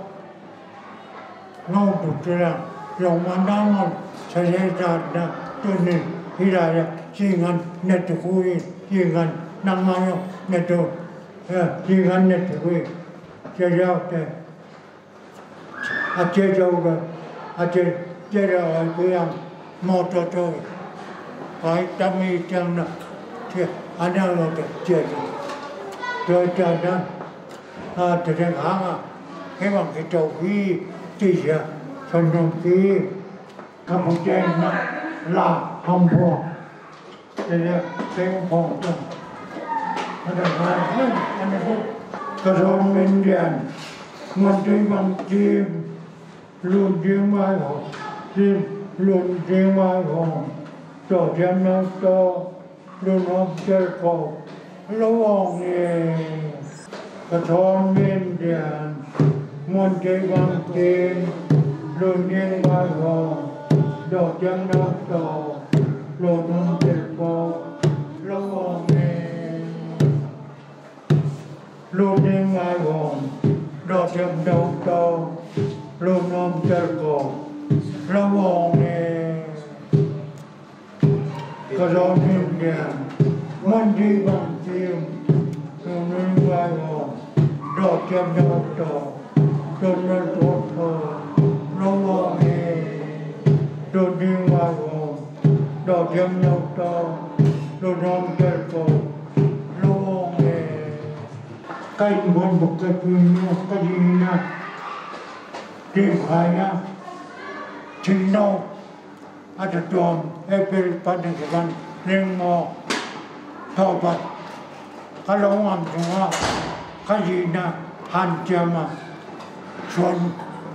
ngâu tụt ra lòng anh đang sẽ ra na cho nên khi là chỉ ngăn net cuối chỉ ngăn năng mai net chỉ ngăn net cuối chơi rau thế chơi rau rồi chơi rau cái ăn một trò phải tâm ý chẳng nè thì anh đang làm chơi rồi chơi đó từ trên hàng cái bằng cái trâu phi chỉ là phần đồng phi không có chơi nữa là không phù thế là cái phòng đó anh là cái rồng bên đèn ngọn cây bằng chim luôn chim mai hồng chim luôn chim mai hồng cho chim nó to luôn nó chơi cổ lâu ông nè cái rồng bên đèn ngọn cây bằng chim luôn chim mai hồng cho chim nó to luôn nó chơi cổ lâu ông nè luôn chim mai hồng đo chim đâu to luôn ôm chơi cổ lâu ông nè có gió đêm đèn muốn đi bằng chim luôn lên vai hồng đo chim đâu to luôn lên tốt thơ lâu ông nè luôn đi vai hồng đo chim đâu to luôn ôm chơi cổ lâu ông nè cái muốn một cái phim cái gì nè tìm khai nha chính đâu ada tuan April pada bulan lima Taubat kalau orang semua kajian hancama suan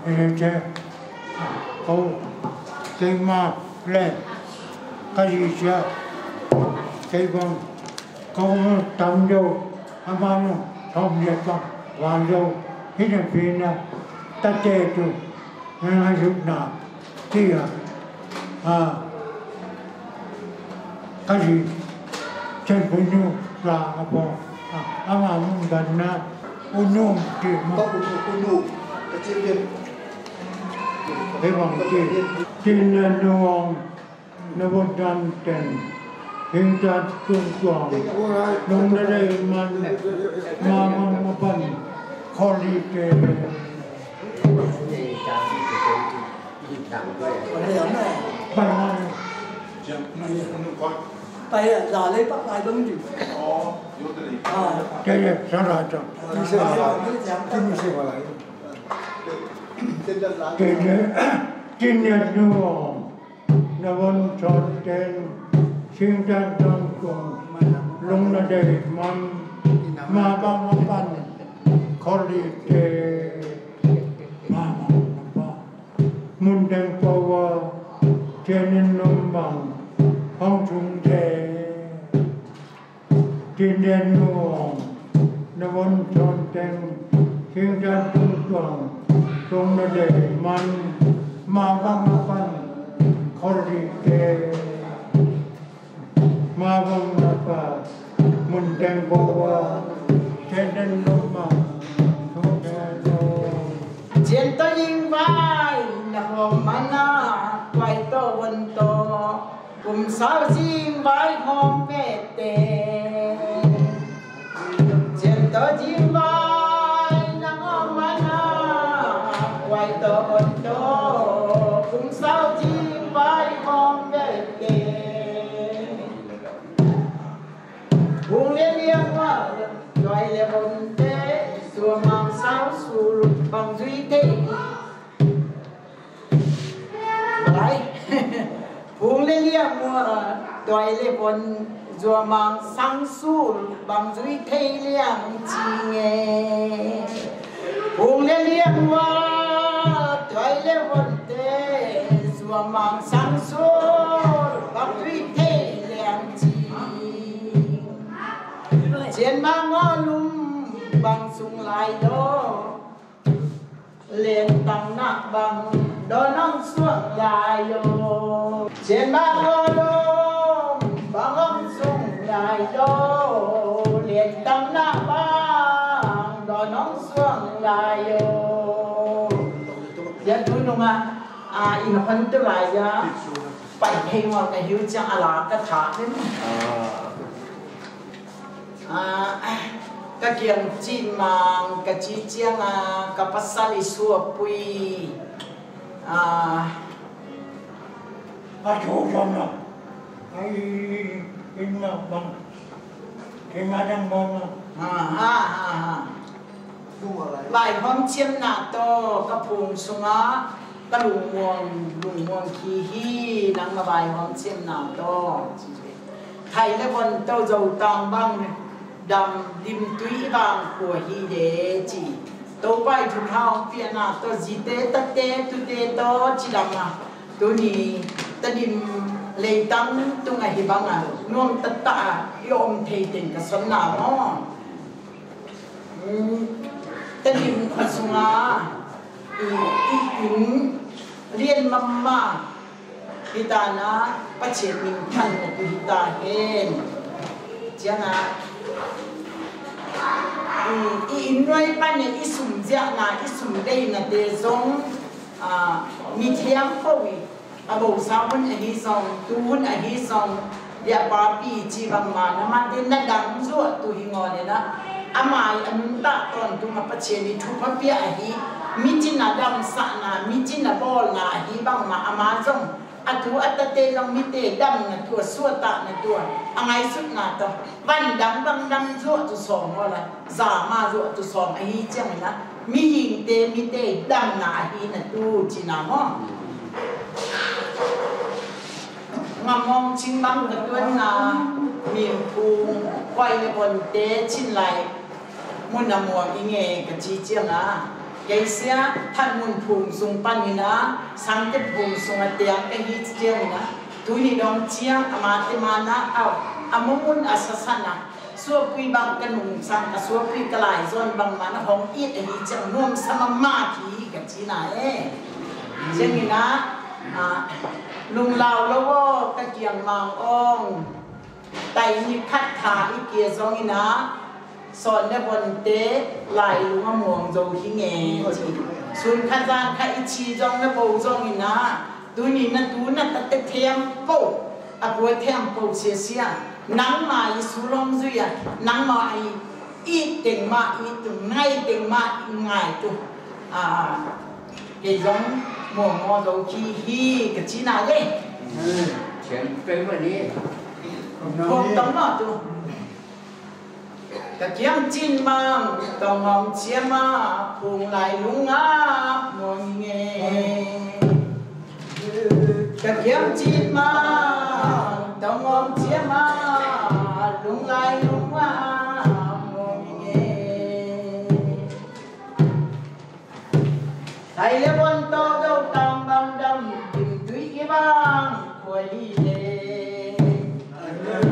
ini je kau terima le kajian kau kau tam jauh amanu thom liệt con hoàn jauh hidup pina ta chơi tu nên giúp nào thì cái gì trên bên nhau là apa ama mungkin na unum di unum kecil thế bằng trên nuông nó vẫn đang trên hiện tại trung quảng nông đây mà phần khó đi cái tay là lấy bắt lại đúng chứ cái gì sao lại cho cái Tin nhật nuo na von chọn tên sinh ra trong cùng lung na đầy man ma bang ma ban kholi te ma ba mun đen power trên nông bằng phong trung thế tin nhật nuo na von chọn tên sinh ra trong cùng lung na đầy man ma bang ma ban kholi te ma bang ma ba mun đen power trên nông bằng phong chiến toยิงvai na hom mana quay to vân to cùng saoยิงvai hom về tề chiến toยิงvai na hom mana quay to vân to cùng saoยิงvai hom về tề buông liên liên qua quay le vân tề xua mang sao xua bằng duy thế lại buông lên liam mua đòi lên con rùa mang sang su bằng duy thế liam chi nghe buông lên liam mua đòi lên con thế rùa mang sang su bằng duy thế liam chi trên mang ngõ lum bằng sung lại đó lên tăng nặng bằng đó nông xuống dài yo trên ba ngô lông bằng ông sung dài yo lên tăng nặng bằng đó nông xuống dài yo giờ tôi nung in phân tức lại ya bảy hình hoặc cái hiếu chẳng là cái thả đấy cái kiềng chim mang cái chi chiang cái pasal isu pui bắt đầu xong ai in mà bằng cái mà đang bằng lại hôm chiêm nà to cái phùng sung cái lùng muông khí hi nắng mà bài hôm chiêm nà to thầy lấy con tàu dầu tàng băng đầm lim túy vàng của hi đế chỉ tàu bay thùng hao phía nào tàu gì tê tất tê tu tê to chỉ đầm tu ni ta dim lấy tăng tu ngày hi băng nuông tất tạ yom thầy tình cái xuân nào nó ta dim khăn sung in liên mama kita na pachet min than của kita hen chẳng in noi pan ne isum ja na isum dei na de zong mi thiam poi abo sa hun a hi song tu hun a hi song ya pa pi chi bang ma na ma de na dang zo tu hi ngo ne na amai anun ta ton tu ma pa che ni thu pa pi a hi mi chin na dam sa na mi chin na bol na hi bang ma ama zong atu atate long mi te dam na tu suwa ta na tu angai sut na to van dang bang dam zo tu song wala za ma zo tu song a hi chang na mi hing te mi te dam na hi na tu chi na mo ngamong ching bang ka tuan na mi pu quay le bon te chin lai mun na mo inge ka chi chiang cái xe thân muốn phùng sung pan như na sang cái phùng sung ở tiang cái hít chiang như na tui ni dong chiang ama te mana ao amun asasana suap kui bang kanung sang ka suap kui kalai zon bang mana hong it cái hít chiang nuam sama ma ki cái chi na chiang như na lung lao lo cái kiang mang ong tay ni khát thà ý kia zong như na sọn để bồn tế lại luôn mà muồng dầu khi nghe xuân khát gian khai chi trong cái bầu trong như na tôi nhìn nó tú nó tết thêm bầu cuối thêm bầu xia xia nắng mà su long duy nắng mà ít tiền mà ít từng ngày tiền mà ngày tu cái giống muồng ngò dầu khi hi cái chi nào đấy chuyện cái mà đi không tấm mà tu cái kiếm chín mang tòng hồng chiêm phùng lại lung ngáp ngồi nghe cái kiếm chín mà đồng ông chia mà lung lại lung qua thầy lê quân to đâu tam băm đâm tìm túi cái băng của đi lê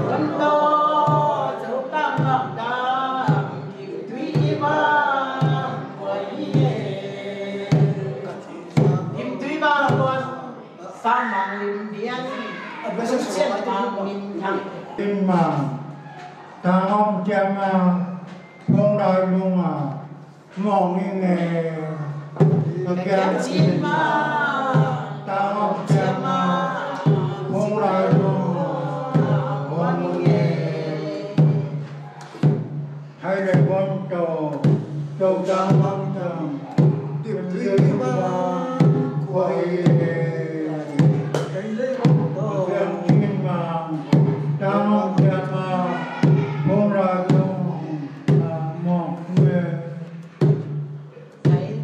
quân to dấu tam băm đâm tìm túi cái băng của đi lê tìm túi băng quân sang mang lim điên không chen mang lim thằng tin mà ta ông cha mà không đòi luôn à mong nghe cái chín mà ta không cha mà không đòi luôn mong nghe hay là con trâu ta mong rằng tìm thấy mà quay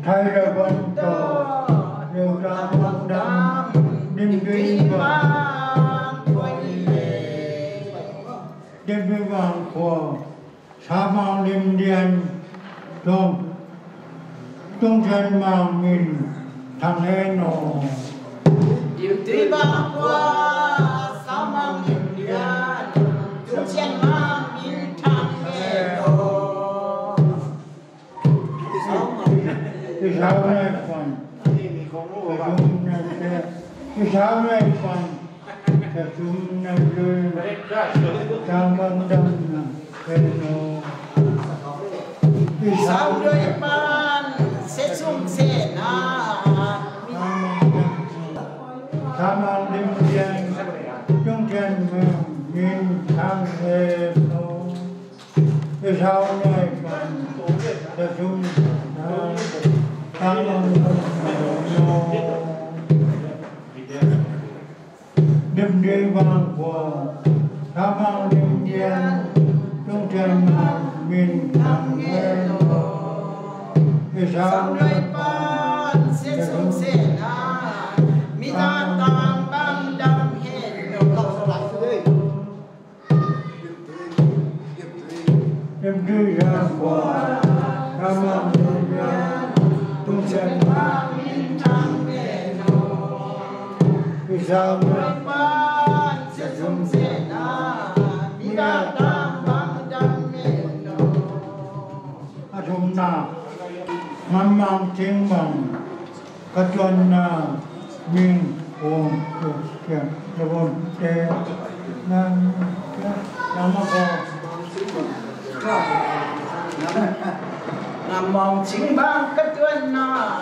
thay ra con tổ đều ra mong đam đêm duy vàng đêm duy vàng của sa mang đêm điên trong chân mang mình thằng hê nổ đêm duy vàng của sa mang đêm điên trong chân mang mình thằng hê nổ cái sao này còn cái sao này còn cái chúng này rồi trong băng đâm cái nó cái sao đôi bàn sẽ sung sẽ na tham ăn đêm đêm trong chân mình thang hề nó cái sao này còn cái chúng đêm đêm vàng của tham ăn đêm đêm trong chân mình thằng nghe cái sao này bàn sẽ sung sẽ na mi ta tam băng đâm hẹn đêm đêm vàng của tham ăn đêm đêm trong chân mình thằng nghe cái sao này bàn sẽ sung sẽ na mi ta tam băng đâm hẹn chúng ta mang tiếng bằng các con mình ôm được chuyện để bọn để làm có nằm mong chính bang các tuần na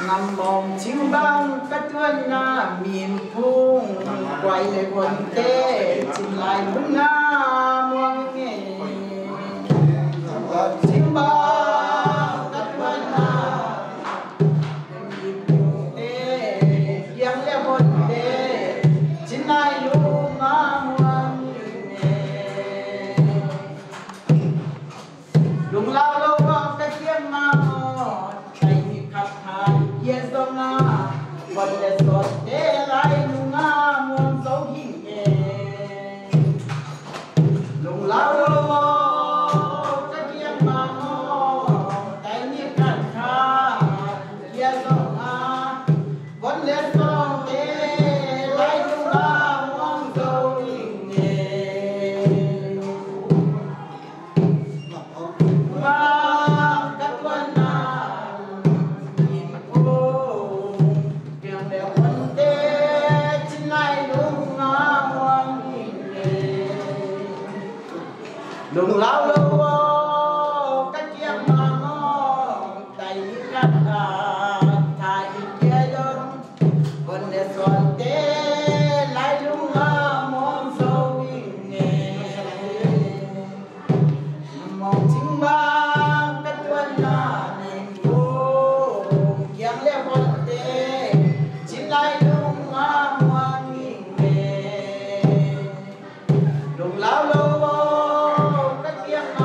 nằm mong chính bang các tuần na miền phung quay lại quần tê chìm lại muốn na muông nghe chính bang các tuần na miền phung tê yang lẽ quần tê chìm lại luôn na muông nghe lung lao lâu cái kiếm mà chạy khắp hai kia sông na vẫn để sốt để lại lung na muôn dấu hình nghề lung lao lâu cái kiếm mà chạy khắp hai kia sông na vẫn để sốt để lại lung na muôn dấu hình nghề lung lao lâu cái kiếm mà tay cắt thay kia đơn vẫn để xuân tế lại lung mong sâu nghề mong chính ba cái tuần là niềm vui kiếm lẽ vẫn tế chính lại lung ngoan nghề lung lao lâu cái kiếm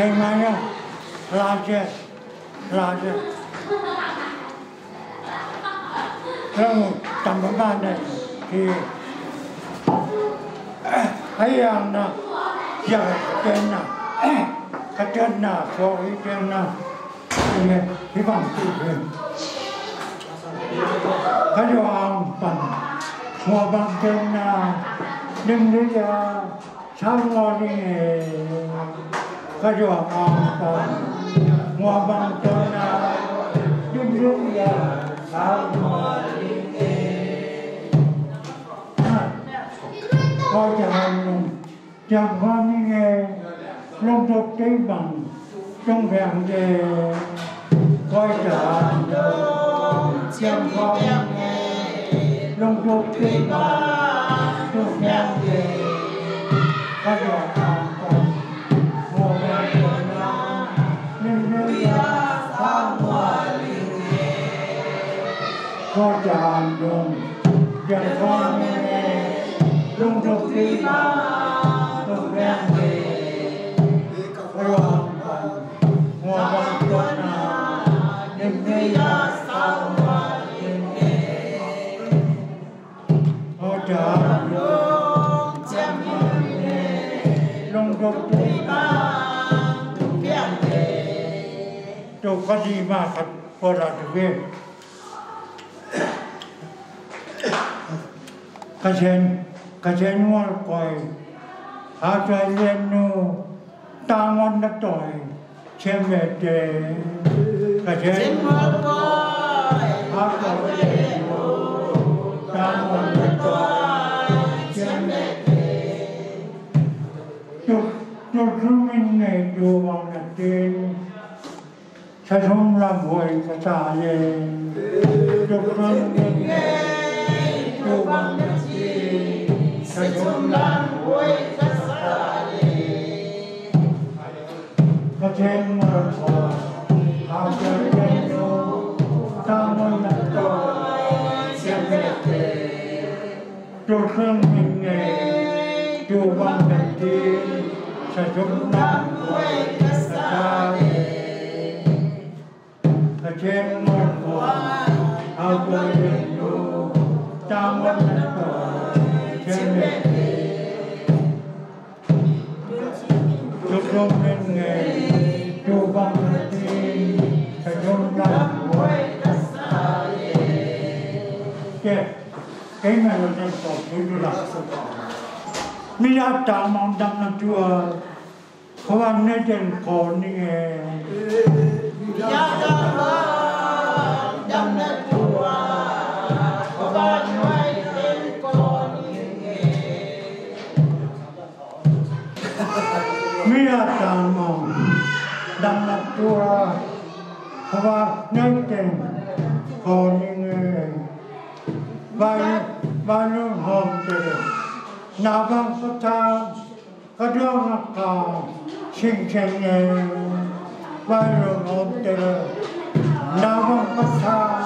Cái mai á, raja. Rồi trong cái ban này thì thấy rằng là giờ trên là cái trên là so với trên là cái vòng tự nhiên cái đồ ăn bằng mua bằng trên là nhưng bây giờ sáng ngồi đi cái đồ ăn bằng mua bằng trên là nhưng bây giờ sáng ngồi coi chẳng chẳng có những nghề lông thuộc cái bằng trong vẹn về coi chẳng chẳng có những nghề lông thuộc cái bằng trong vẹn về coi chẳng mùa vẹn của nó nên nơi sáng hoa coi chẳng đúng chẳng có những nghề lông thuộc cái bằng trong vẹn về mùa vàng tuần nào đêm nay là sao hoa đêm nay hỗ trợ luôn chăm hơn lông đốt tươi mang tu viện về đâu có gì mà thật có là được biết cái trên ngoan coi hai trái lên nu ta ngon đất trời xem về để cái trên ngoan coi hai trái lên nu ta ngon đất trời xem về để chúc mình này dù bằng là tin sẽ không làm vui cái trả lên chúc mình này dù bằng là tin sẽ không làm vui cái trả lên cái trên một số học chơi trên đâu ta muốn là tôi xem về chúc mình này dù bằng là tin sẽ không làm vui cái trả lên cái trên một số học chơi trên đâu ta muốn là tôi xem về chúc mình này dù bằng là tin sẽ không làm vui cái trả lên cái này là cái tổ chức là mình đã tạo mong đâm là chùa không ăn nơi trên con đi nghe đã đâm là chùa không ăn nơi trên con đi nghe mình đã tạo mong đâm là chùa không ăn nơi trên con đi nghe vài lúc hôm tới nào bằng có thang có đứa ngạc cao xinh xinh nghe vài lúc hôm tới nào bằng có thang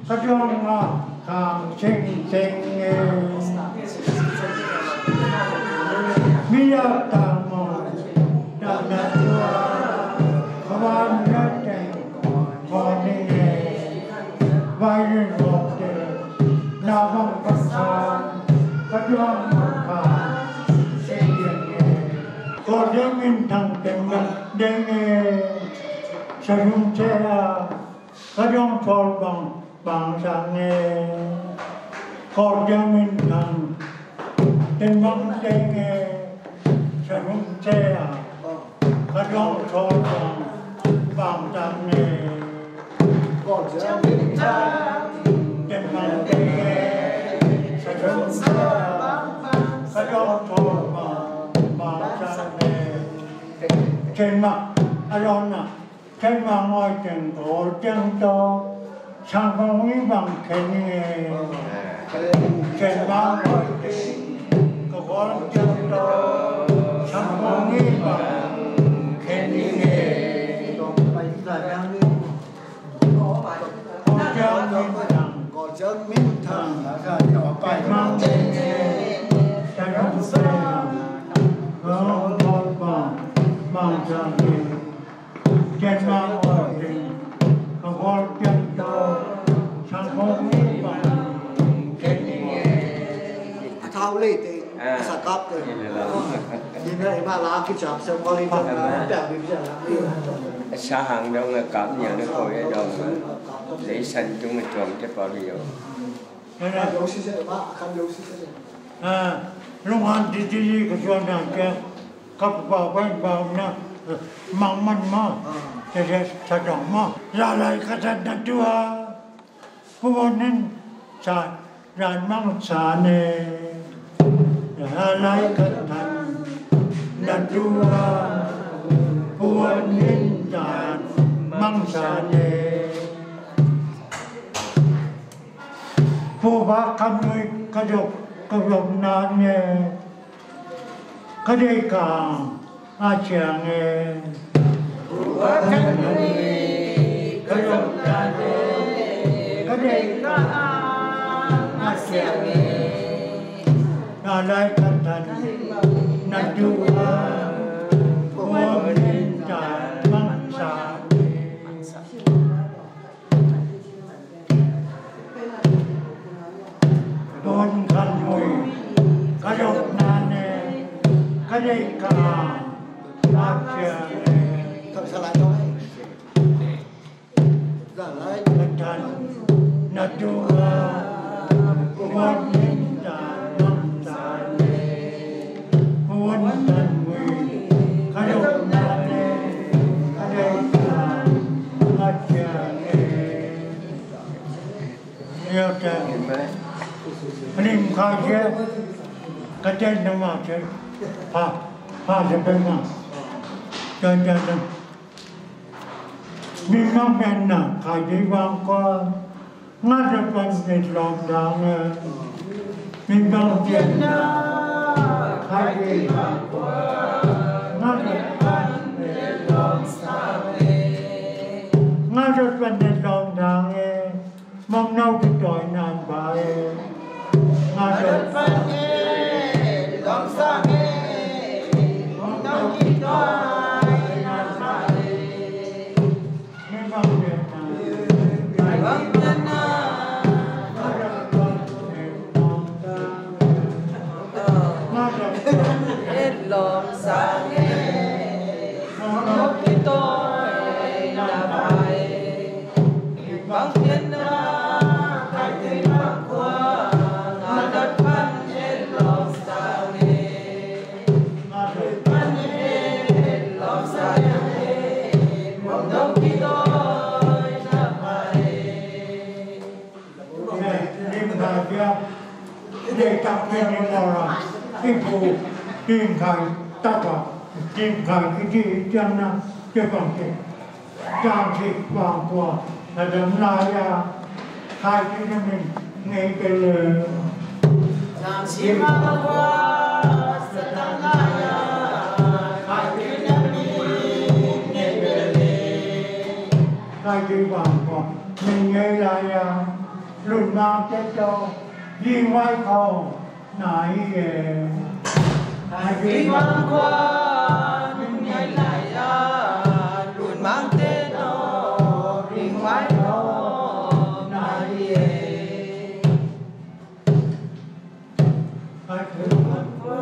có đứa ngạc cao xinh xinh nghe mi đã tạm mong đâm là chùa không ăn nơi trên con đi nghe vài lúc hôm tới nào bằng có thang có đứa ngạc cao xinh xinh nghe có đứa mình thằng tình mình để nghe sẽ không chế có đứa thôn bằng sang nghe có đứa mình thằng tình mình để nghe sẽ không chế có đứa thôn bằng sang nghe có đứa mình thằng tình mình để nghe sẽ không chế có đứa thôn bằng sang nghe trên mặt Arona trên mặt ngoài trên cổ chân to sang phong ý bằng khen nghe trên mặt ngoài cổ chân to sang phong ý bằng khen nghe có chân minh thằng cái mang nghe cái không xe bằng bằng sang nghe trên mà ở đình có chân to sang không biết mà thao lì thì sạc cấp rồi nhìn thấy mà lá cái chọc xong có đi trong là đẹp bây giờ là xa hàng đâu là cảm nhận được rồi ở đâu để sân chúng mình trồng cái bao nhiêu lúc hắn đi cái chuyện này cái cấp vào bên vào nè mang man mà cái sao đó mà ra lại cái chuyện đó chưa cô nên sao ra mang sao nè ra lại cái chuyện đó chưa cô nên ra mang sao nè cô bác cầm người cái dục nàn nè cái đây cả chàng nè cô bác cầm người cái dục nàn nè cái đây cả chàng nè là lại cái thành nàn chua cô nên chàng mang sa tôn khăn mùi cái dục nàn nè cái đây cả chàng nè thật sao lại nói ra lại cái thành nàn chua cô nên chàng mang sa tôn khăn mùi cái dục nàn nè cái đây cả chàng nè yêu chàng Nim kaje, kaje nama je, ha je bena, jangan. Memang bena kaje bang ko, ngadapan di lockdown, memang bena kaje bang ko, ngadapan di lockdown, mong nâu cái trọi nàn bài. Hãy để tập về những món là cái phụ tìm khai tập à tìm khai cái gì chân na cái bằng cái trang trí bằng qua là đâm lại à hai cái cho mình nghe cái lời trang trí bằng qua sẽ đâm lại à hai cái cho mình nghe cái lời hai cái bằng qua mình nghe lại à luôn mang cái cho riêng vai không nãy hai cái mang qua nhưng ngày lại luôn mang tên nó riêng vai không nãy hai cái mang qua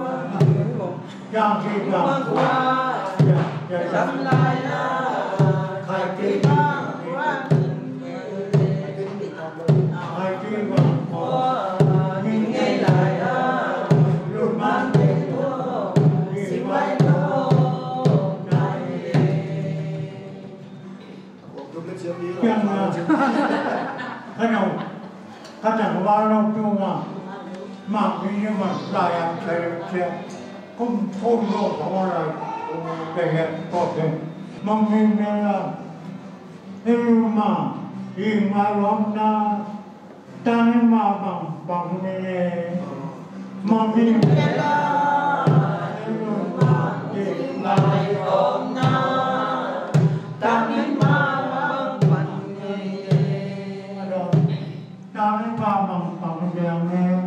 yang cái mang qua dám lại hai cái mang qua hai cái mang qua cái nào cái thằng ba nó chung mà như mà đại anh chơi cũng phun đồ không là để hiện có thể mong mình là yêu mà yên mà lắm na tan mà bằng này mong mình là yêu mà yên mà lắm na tan mà ta mới vào bằng đường này,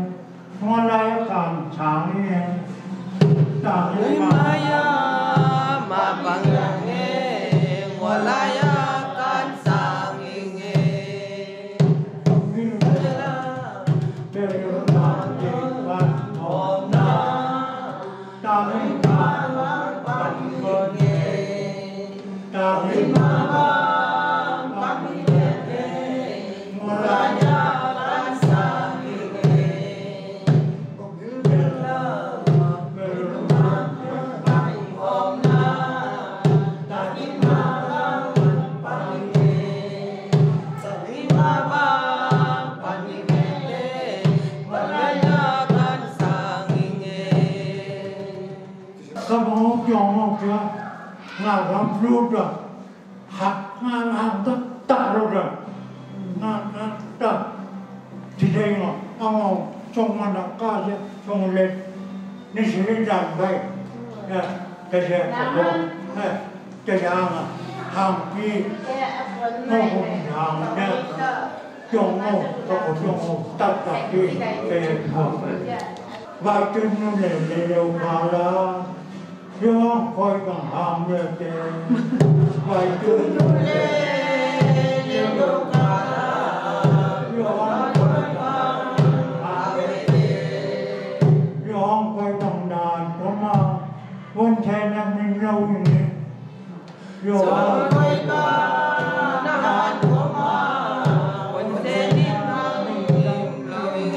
ngoài lại càng sáng này, ta mới vào mà bằng đường này, ngoài lại làm luôn rồi hàng tất rồi tất thì đây là ông trong mà nó ca chứ trong lên nên sẽ lên đàn vậy cái gì cái hàng kia nó cũng hàng nè trong nó có trong tất cả cái hàng vài chân nó đều mà là do coi bằng hàng rồi thì vài chân nó đều mà là do coi bằng đàn có mà vốn thế năm mình lâu như do coi bằng đàn có mà vốn thế năm mình lâu như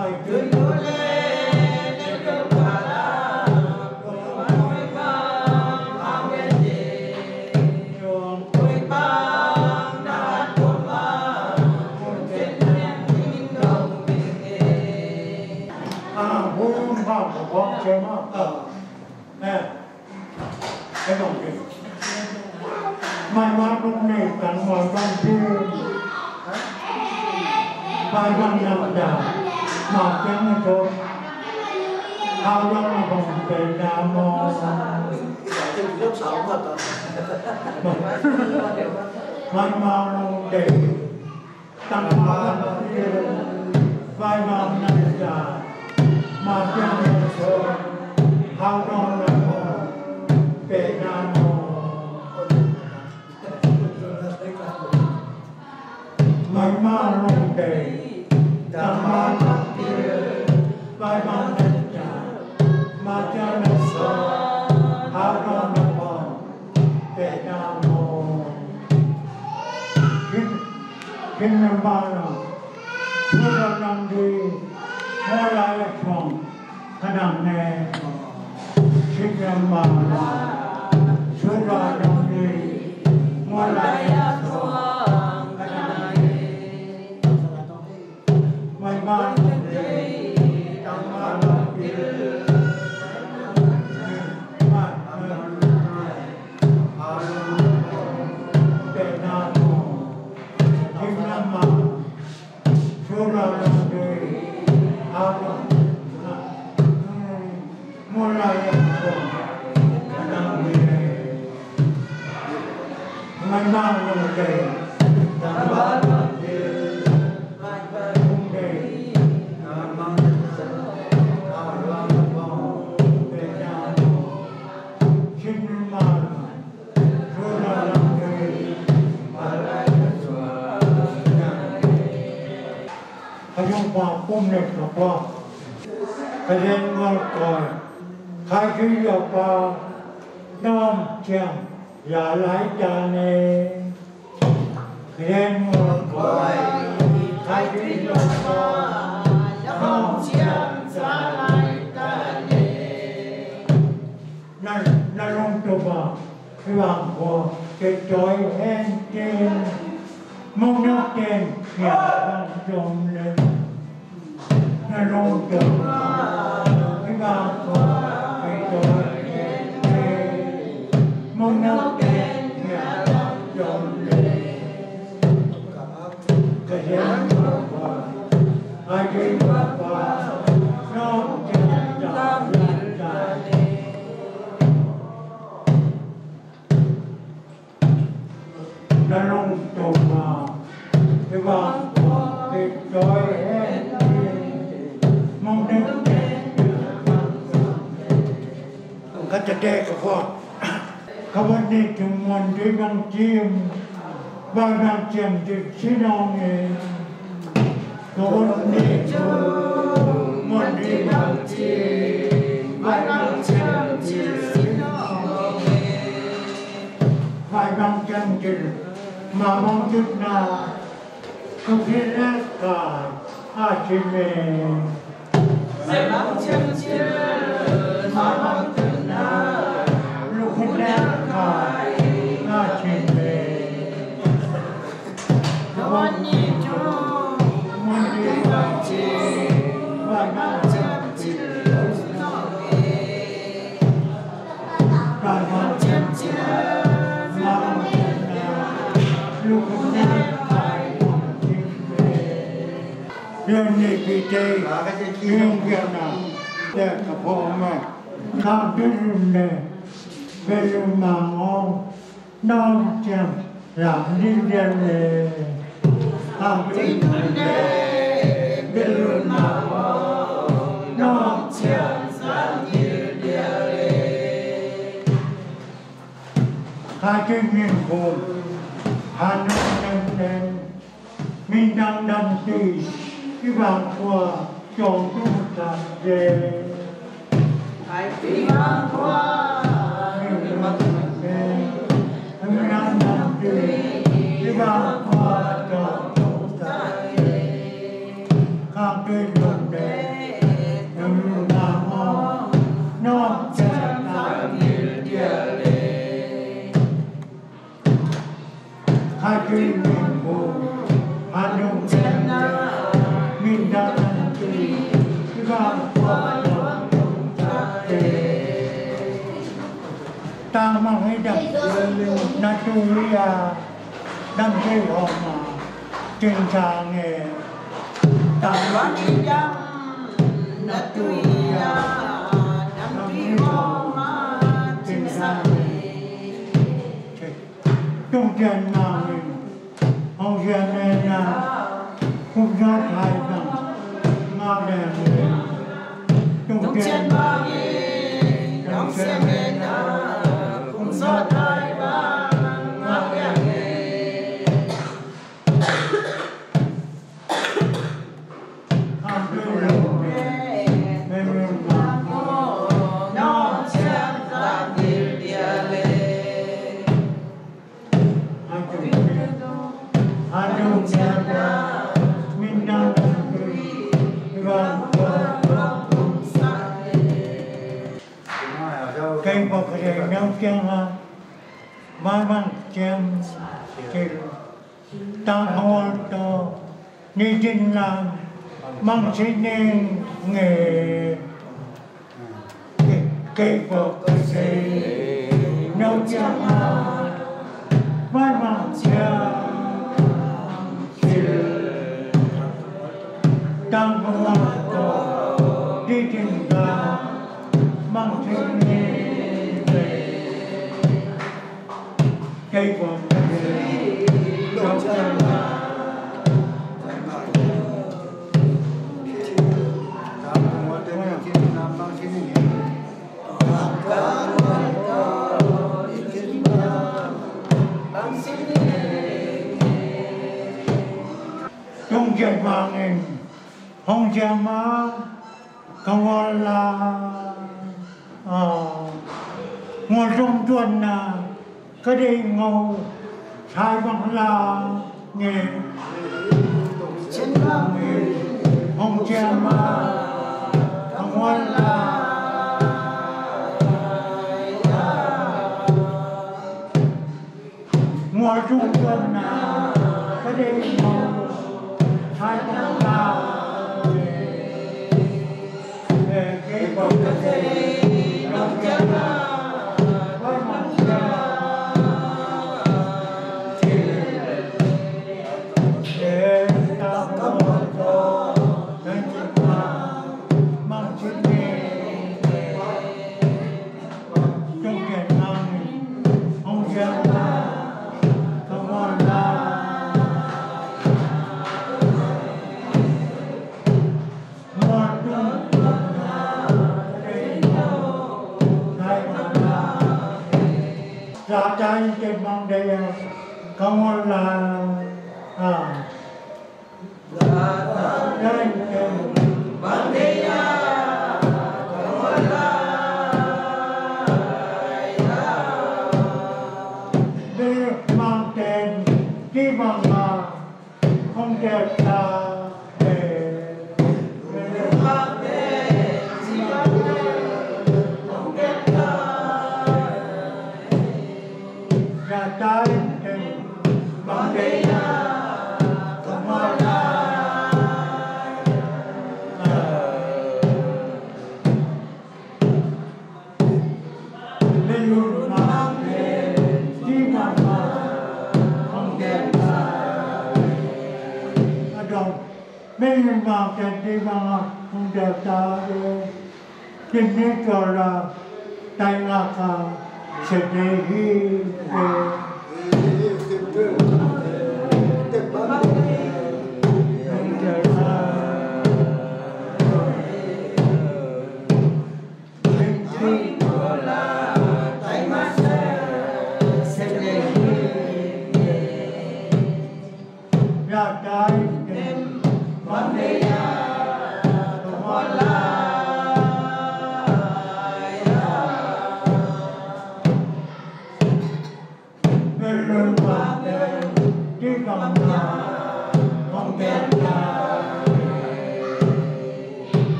vài chân mai mai lúc này cần ngồi trong kia mai mai nằm đảo mà cái này thôi ao đó là còn về Nam Mô mai mai để tăng hoa vai vào nằm đảo mà cái này thôi ao đó là còn về Nam Mô mai mai long đề tam ma kia vai mang đến trả ma cha na sa ha ra na pa te nam mô kinh nam ba na thưa ra nam đi hoa lại chồng thanh nè kinh nam ba na thưa ra nam đi hoa lại chồng mai mai tam ma kia Việt Nam Kim Nam Ma Sura Nam Đi Áo Mulai Nam Đi mai mai Nam Đi Tam Ma qua cung này là qua cái dân ngồi còi khai khí vào qua nam chàng giả lái cha nè cái dân ngồi còi khai khí vào qua nam chàng giả lái cha nè nó long tụ bà cái bằng của cái trôi hen trên mông nước trên nhà bằng trồng lên nó rung trường cái ba của cái trôi trên mông nước trên nhà bằng trồng lên cái dân của ai đi qua nó chẳng chẳng nó rung tụ bà cái bằng của cái trôi hen mong đến các cha trẻ của con các bạn đi chung môn đi bằng chim ba bằng chim thì xí non này các bạn đi chung môn đi bằng chim ba bằng chim thì xí non vài bằng chim thì mà mong chút nào không biết hết cả chim Yang ni kita yang kena dah kepomak nak berinda berimang nak jam yang dia le nak berinda berimang nak jam yang dia le hati minggu hanun dan minang dan tis cái vàng qua chọn chúng ta về ai đi vàng qua mình mặc về mình ăn nằm về cái vàng qua chọn chúng ta về khắp cái đường để mình làm ngon nó sẽ làm như địa lệ hai cái mình buồn hai đồng chân minda nanti gapa tama hidup naturia dan homa cincangnya tama hidup naturia dan homa cincangnya tungkian nangin hongkian nena không ra hai năm ngao đèn lên trong trên ba nghìn trong xe mê na không ra hai ba ngao đèn lên ham tư lòng mê mê mà nó chém ra nhiều địa lệ hai chung chém ra cây bọc rễ nấu chăng ha ba bằng chém chịu ta hoa to ni trên làm mang sinh nên nghề cây bọc rễ nấu chăng ha ba bằng chém chịu ta hoa to đi trên làm mang sinh nên cây bọc rễ nấu chăng ha trong chuyện vàng này không che má không ngon là ngon trong tuần là cái đi ngầu sai bằng là nghề trên vàng không che má không ngon là ngoài trung tuần là cái đi ngầu hai con lao về cái bầu trời đông chân với mặt trời để ta có cho đến chúng ta mang chuyến đi trong Việt Nam không gian không ngon là ra trái trên mong đây không là lên trên mong đây không là đi mang tên đi bằng không đẹp là để mang tên Mình vào cái đi mà không đẹp ta kinh tế cho là tay ngạc sẽ để hi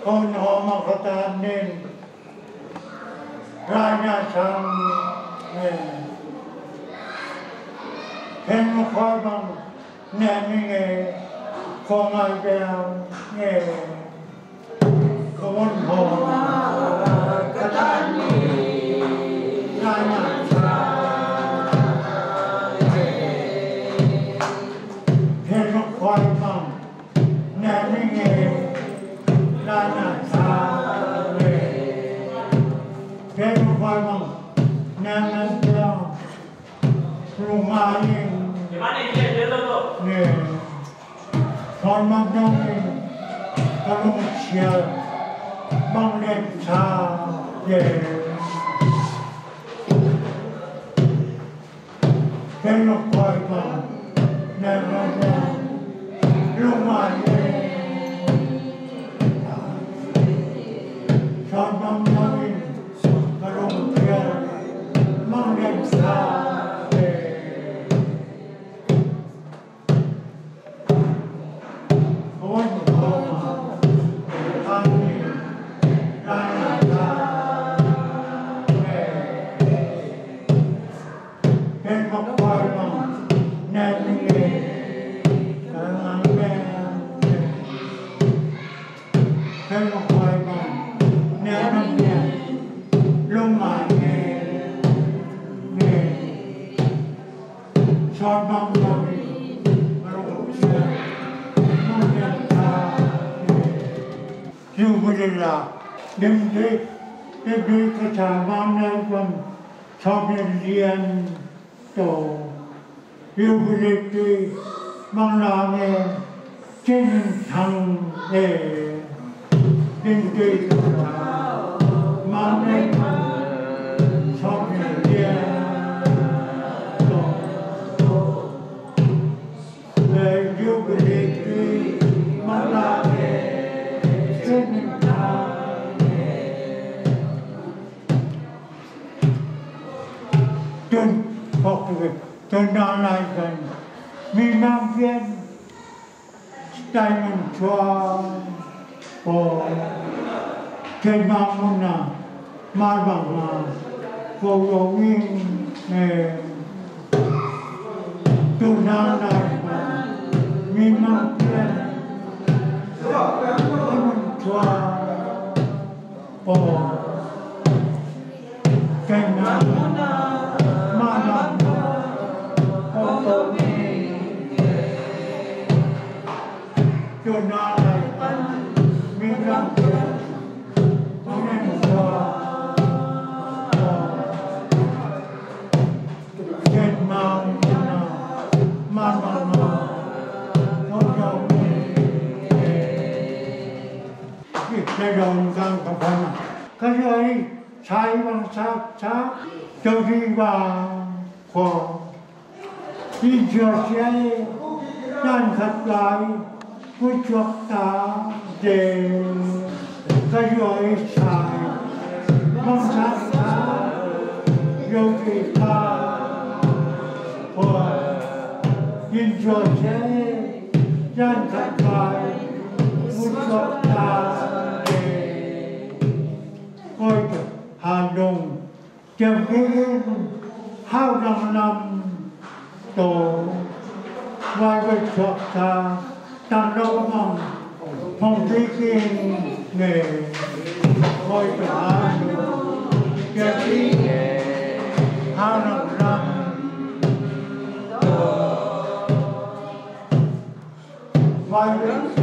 con họ mà có ta nên ra nhà sang hen một khoai bằng nè nghe con ai bèo nghe con họ có ta nên ra nhà sang hen một khoai bằng nè nghe ra nhà sang hen một khoai bằng nè bèo rumah ini nih hormat dong kalau manusia bangsa ya kalau kau bang nama rumah ini hormat dong kalau manusia bangsa đêm thế cái thả mang này còn cho nên liền tổ yêu lịch thì mang là nghe trên thằng để đêm thế mang này cho nên liền tổ để yêu lịch thì mang là nghe trên tôi nói lại rằng mình mang viên tay mình cho trên mang môn nào mà bằng là vô đồ nguyên tôi nói lại rằng mình mang viên tay mình cho trên mang môn nào mà bằng tôi nói là mình làm chuyện nên trên mang mà không đâu cái đồng đang có phần cái ấy sai bằng sát cho đi vào của đi chưa xe tan thật lại với chuột ta để cái rồi xài mong sáng thả yêu kỳ ta của nhìn rồi sẽ gian thật bài muốn cho ta coi Hà Nội chậm cái hao năm tổ vai với chọc ta tăng đâu mong phòng thi kiên nghề coi Hà Nội chậm cái hao năm tổ vai với